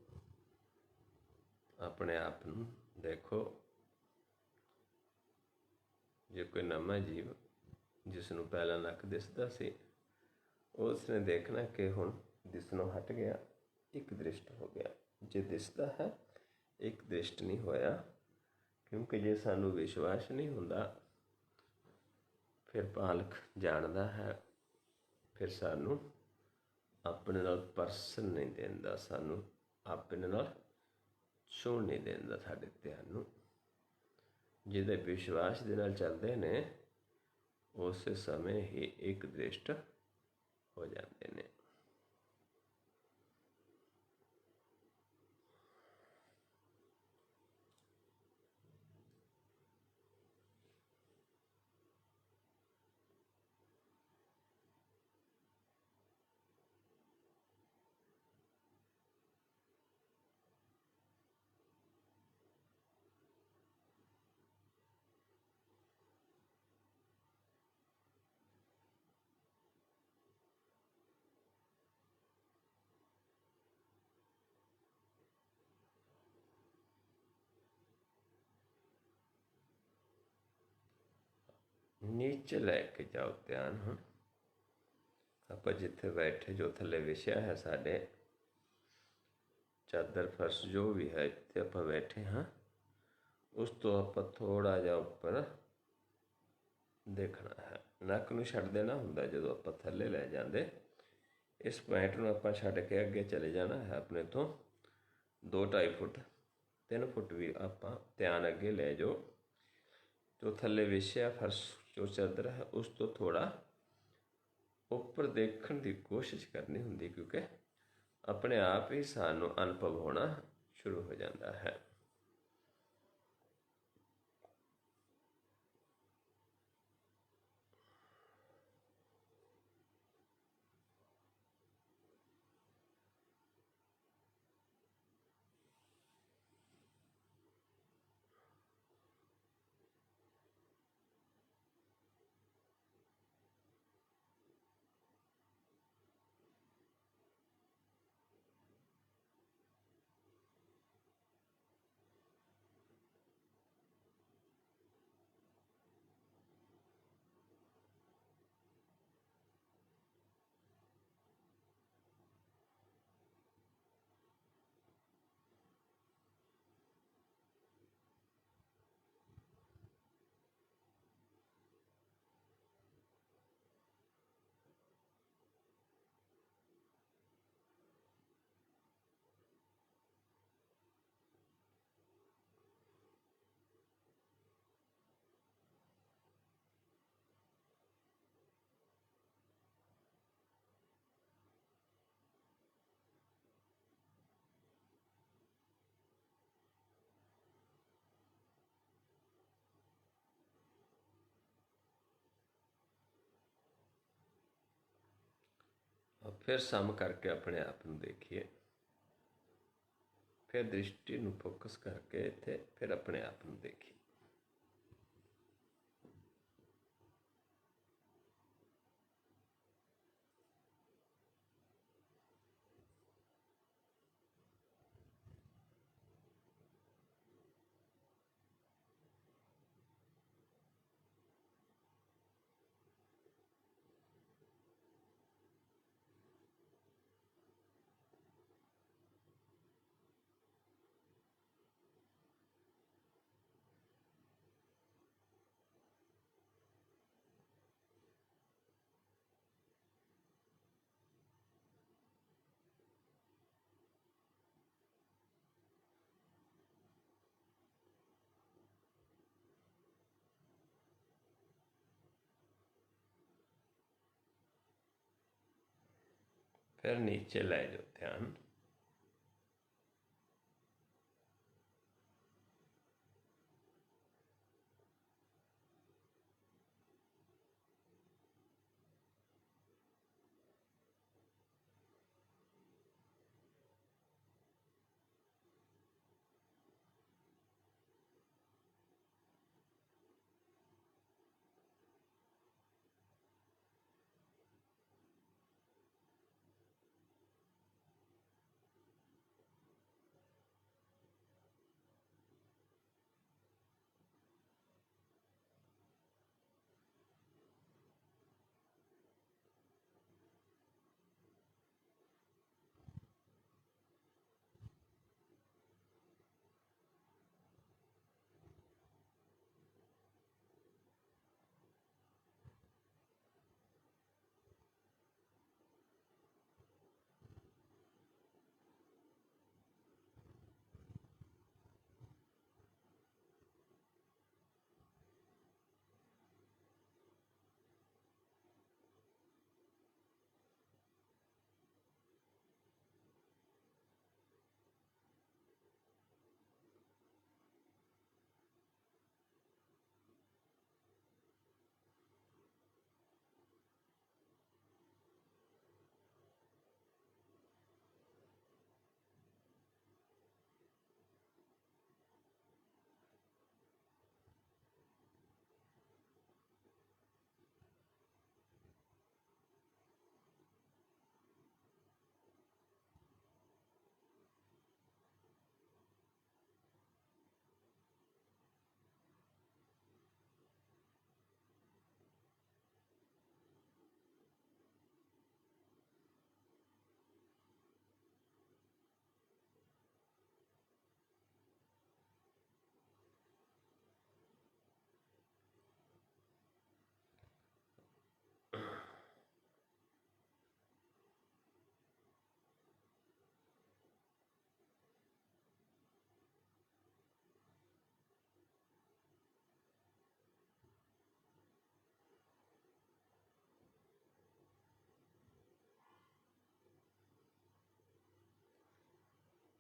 अपने आप नूं देखो। जे कोई नवा जीव जिसनों पहला नक दिसदा सी, उसने देखना कि हुण दिसनों हट गया, एक दृष्ट हो गया। जे दिसदा है, एक दृष्ट नहीं होया। क्योंकि जे सानू विश्वास नहीं हुंदा, फिर पालक जानदा है, फिर सानू अपने नाल परसन नहीं देंदा, सानू अपने नाल छूण नहीं देंदा साडे ध्यान नूं। जिहदे विश्वास दे नाल चलदे ने, उस समय ही एक दृष्ट हो जाते हैं। नीचे लैके जाओ ध्यान। हुण आपां जिथे बैठे, जो थले विछया है साडे, चादर फर्श जो भी है, इत्थे आपां बैठे हाँ। उस तो आपां थोड़ा जिहा उपर देखना है। नक नूं छड्ड देना हुंदा जदों आपां थल्ले लै जांदे। इस पॉइंट नूं आपां छड्ड के अगे चले जाना है अपने तो 2-2.5 फुट 3 फुट भी आपां ध्यान अगे लै जाओ। जो थल्ले विछया फर्श जो चादर है, उस तो थोड़ा उपर देखने की कोशिश करनी हुंदी, क्योंकि अपने आप ही सानू अनुभव होना शुरू हो जाता है। और फिर सम करके अपने आप को देखिए। ਫਿਰ ਦ੍ਰਿਸ਼ਟੀ ਨੂੰ ਫੋਕਸ ਕਰਕੇ ਇੱਥੇ ਫਿਰ ਆਪਣੇ ਆਪ ਨੂੰ ਦੇਖੀ। फिर नीचे ले जाओ ध्यान।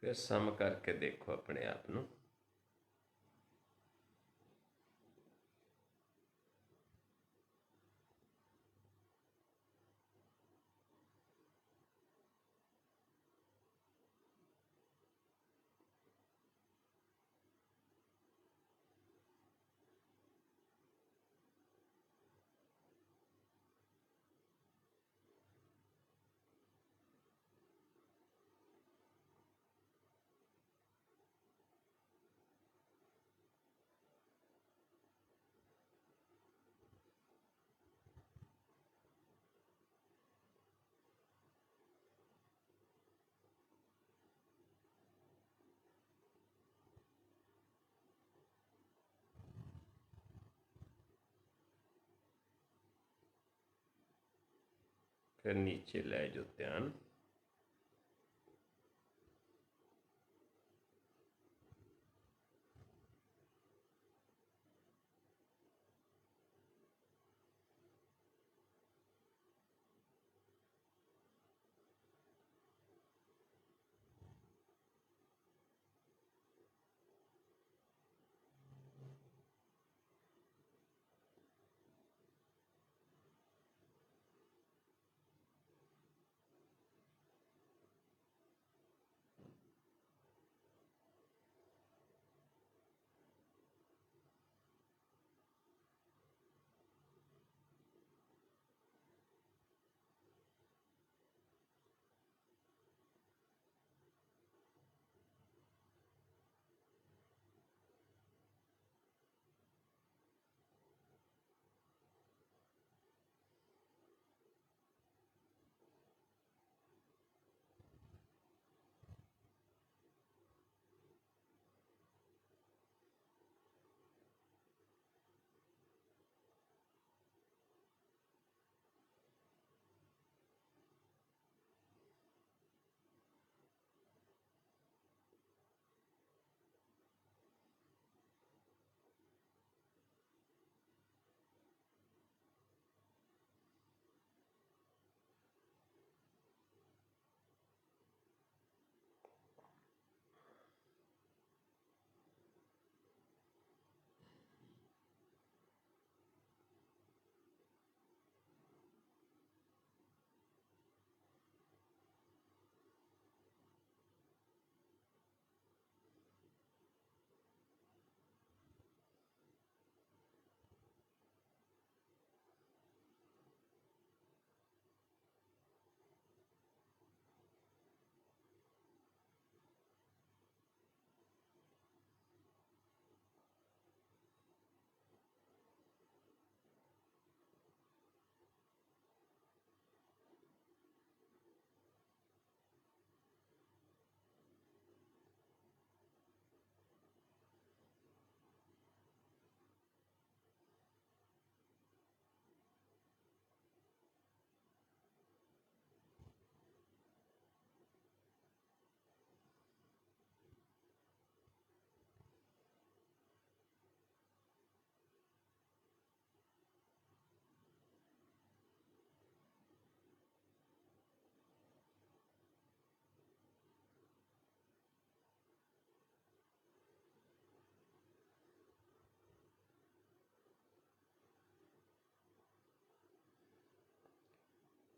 फिर सम करके देखो अपने आप ਨੂੰ। फिर नीचे ले जाओ ध्यान।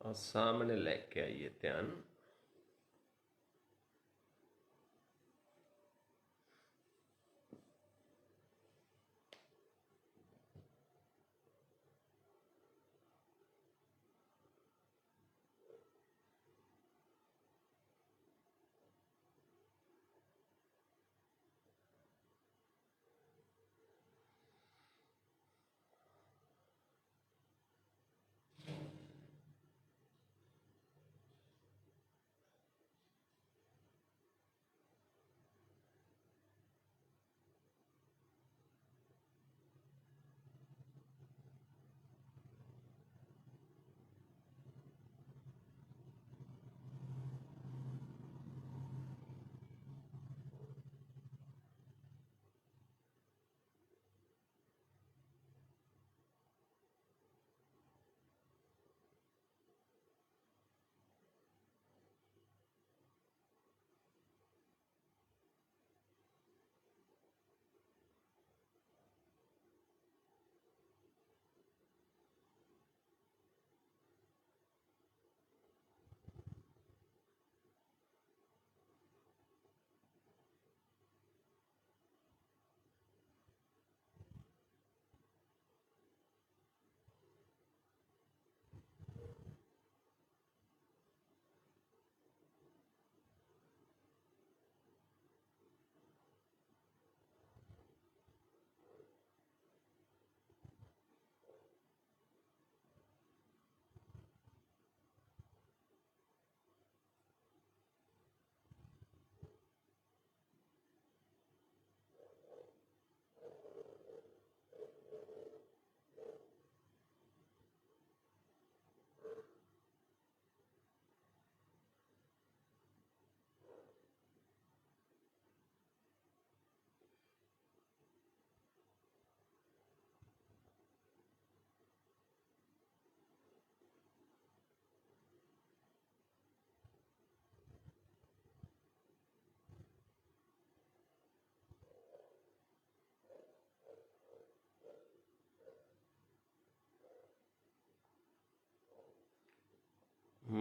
और सामने लेके आइए ध्यान।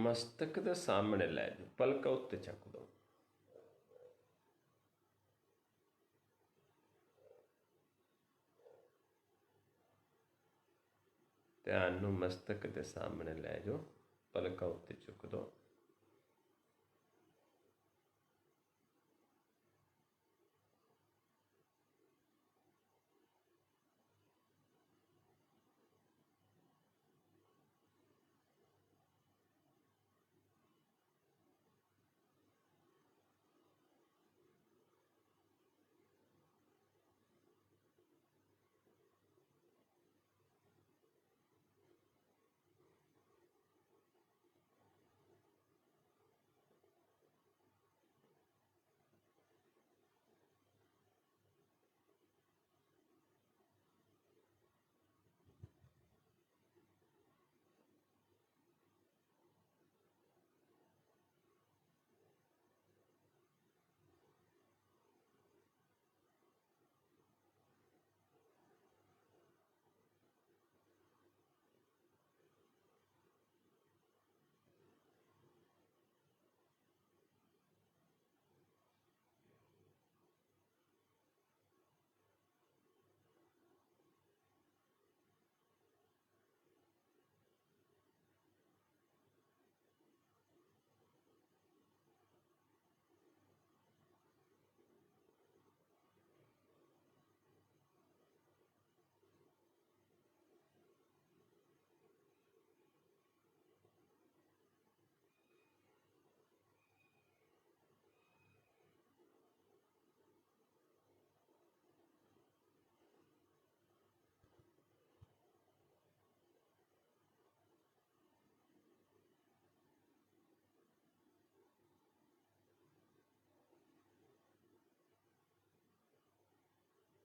मस्तक दे सामने लै जाओ, पलक उत्ते चक दो। ध्यान नूं मस्तक दे सामने लै जाओ, पलक उत्ते चुक दो।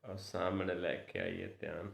और सामने लेके आइए ध्यान।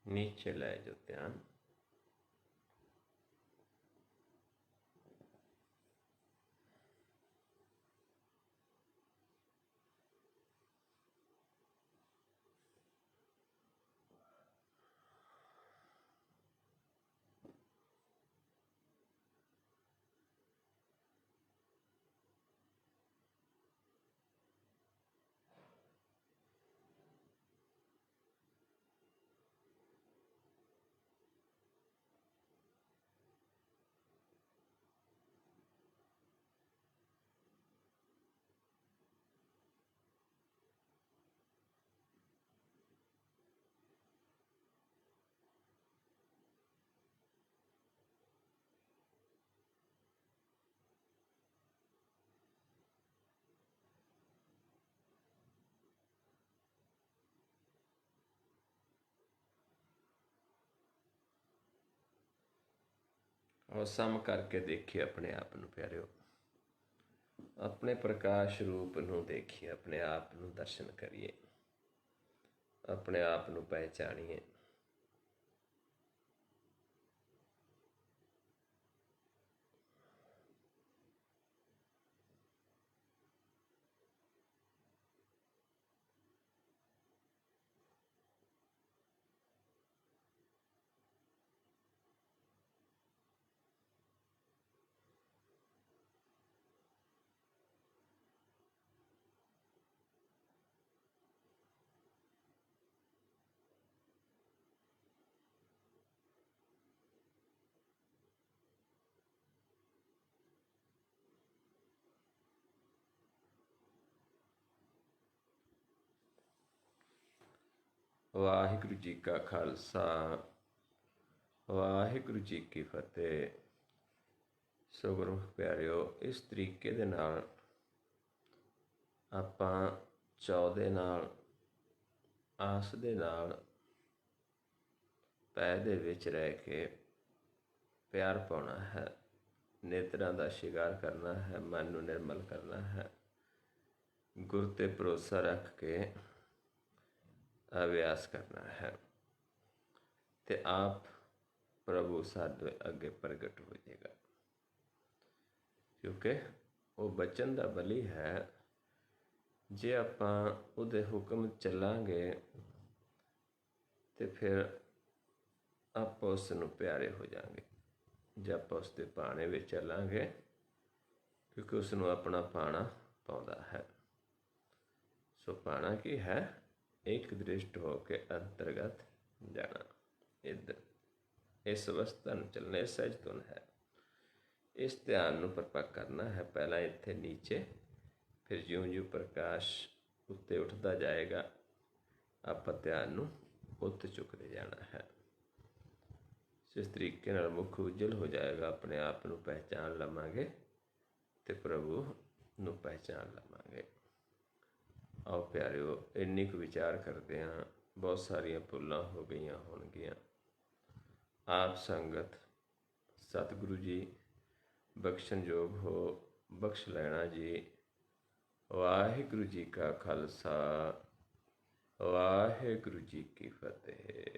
नीचे ले जो ध्यान। और सम करके देखिए अपने आप ਨੂੰ ਪਿਆਰਿਓ, ਆਪਣੇ ਪ੍ਰਕਾਸ਼ ਰੂਪ ਨੂੰ ਦੇਖੀਏ, ਆਪਣੇ ਆਪ ਨੂੰ ਦਰਸ਼ਨ ਕਰੀਏ, ਆਪਣੇ ਆਪ ਨੂੰ ਪਹਿਚਾਣੀਏ। ਵਾਹਿਗੁਰੂ ਜੀ ਕਾ ਖਾਲਸਾ, ਵਾਹਿਗੁਰੂ ਜੀ ਕੀ ਫਤਿਹ। ਸੋ ਗੁਰਮੁਖ ਪਿਆਰਿਓ, ਇਸ ਤਰੀਕੇ ਦੇ ਨਾਲ ਆਪਾਂ ਚਾਅ ਦੇ ਨਾਲ, ਆਸ ਦੇ ਨਾਲ, ਪੈ ਦੇ ਵਿੱਚ ਰਹਿ ਕੇ ਪਿਆਰ ਪਾਉਣਾ ਹੈ, ਨੇਤਰਾਂ ਦਾ ਸ਼ਿੰਗਾਰ ਕਰਨਾ ਹੈ, ਮਨ ਨੂੰ ਨਿਰਮਲ ਕਰਨਾ ਹੈ, ਗੁਰ 'ਤੇ ਭਰੋਸਾ ਰੱਖ ਕੇ ਅਭਿਆਸ ਕਰਨਾ ਹੈ, ਤੇ ਆਪ ਪ੍ਰਭੂ ਸਾਡੇ ਅੱਗੇ ਪ੍ਰਗਟ ਹੋ ਜਾਏਗਾ। ਕਿਉਂਕਿ ਉਹ ਬਚਨ ਦਾ ਬਲੀ ਹੈ। ਜੇ ਆਪਾਂ ਉਹਦੇ ਹੁਕਮ ਚੱਲਾਂਗੇ ਤੇ ਫਿਰ ਆਪਾਂ ਉਸ ਨੂੰ ਪਿਆਰੇ ਹੋ ਜਾਵਾਂਗੇ। ਜੇ ਆਪਾਂ ਉਸ ਦੇ ਭਾਣੇ ਵਿੱਚ ਚੱਲਾਂਗੇ, ਕਿਉਂਕਿ ਉਸ ਨੂੰ ਆਪਣਾ ਭਾਣਾ ਪਾਉਂਦਾ ਹੈ। ਸੋ ਭਾਣਾ ਕੀ ਹੈ? ਇੱਕ ਦ੍ਰਿਸ਼ਟ ਹੋ ਕੇ ਅੰਤਰਗਤ ਜਾਣਾ, ਇੱਧਰ ਇਸ ਅਵਸਥਾ ਨੂੰ ਚੱਲਣਾ। ਇਹ ਸਹਿਜ ਧੁਨ ਹੈ। ਇਸ ਧਿਆਨ ਨੂੰ ਪਰਪੱਕ ਕਰਨਾ ਹੈ। ਪਹਿਲਾਂ ਇੱਥੇ ਨੀਚੇ, ਫਿਰ ਜਿਉਂ-ਜਿਉਂ ਪ੍ਰਕਾਸ਼ ਉੱਤੇ ਉੱਠਦਾ ਜਾਏਗਾ, ਆਪਾਂ ਧਿਆਨ ਨੂੰ ਉੱਤੇ ਚੁੱਕਦੇ ਜਾਣਾ ਹੈ। ਇਸ ਤਰੀਕੇ ਨਾਲ ਮੁੱਖ ਉਜਲ ਹੋ ਜਾਏਗਾ। ਆਪਣੇ ਆਪ ਨੂੰ ਪਹਿਚਾਣ ਲਵਾਂਗੇ ਤੇ ਪ੍ਰਭੂ ਨੂੰ ਪਹਿਚਾਣ ਲਵਾਂਗੇ। ਆਓ ਪਿਆਰਿਓ, ਇੰਨੀ ਕੁ ਵਿਚਾਰ ਕਰਦੇ ਹਾਂ। ਬਹੁਤ ਸਾਰੀਆਂ ਭੁੱਲਾਂ ਹੋ ਗਈਆਂ ਹੋਣਗੀਆਂ। ਆਪ ਸੰਗਤ ਸਤਿਗੁਰੂ ਜੀ ਬਖਸ਼ਣਯੋਗ ਹੋ, ਬਖਸ਼ ਲੈਣਾ ਜੀ। ਵਾਹਿਗੁਰੂ ਜੀ ਕਾ ਖਾਲਸਾ, ਵਾਹਿਗੁਰੂ ਜੀ ਕੀ ਫਤਿਹ।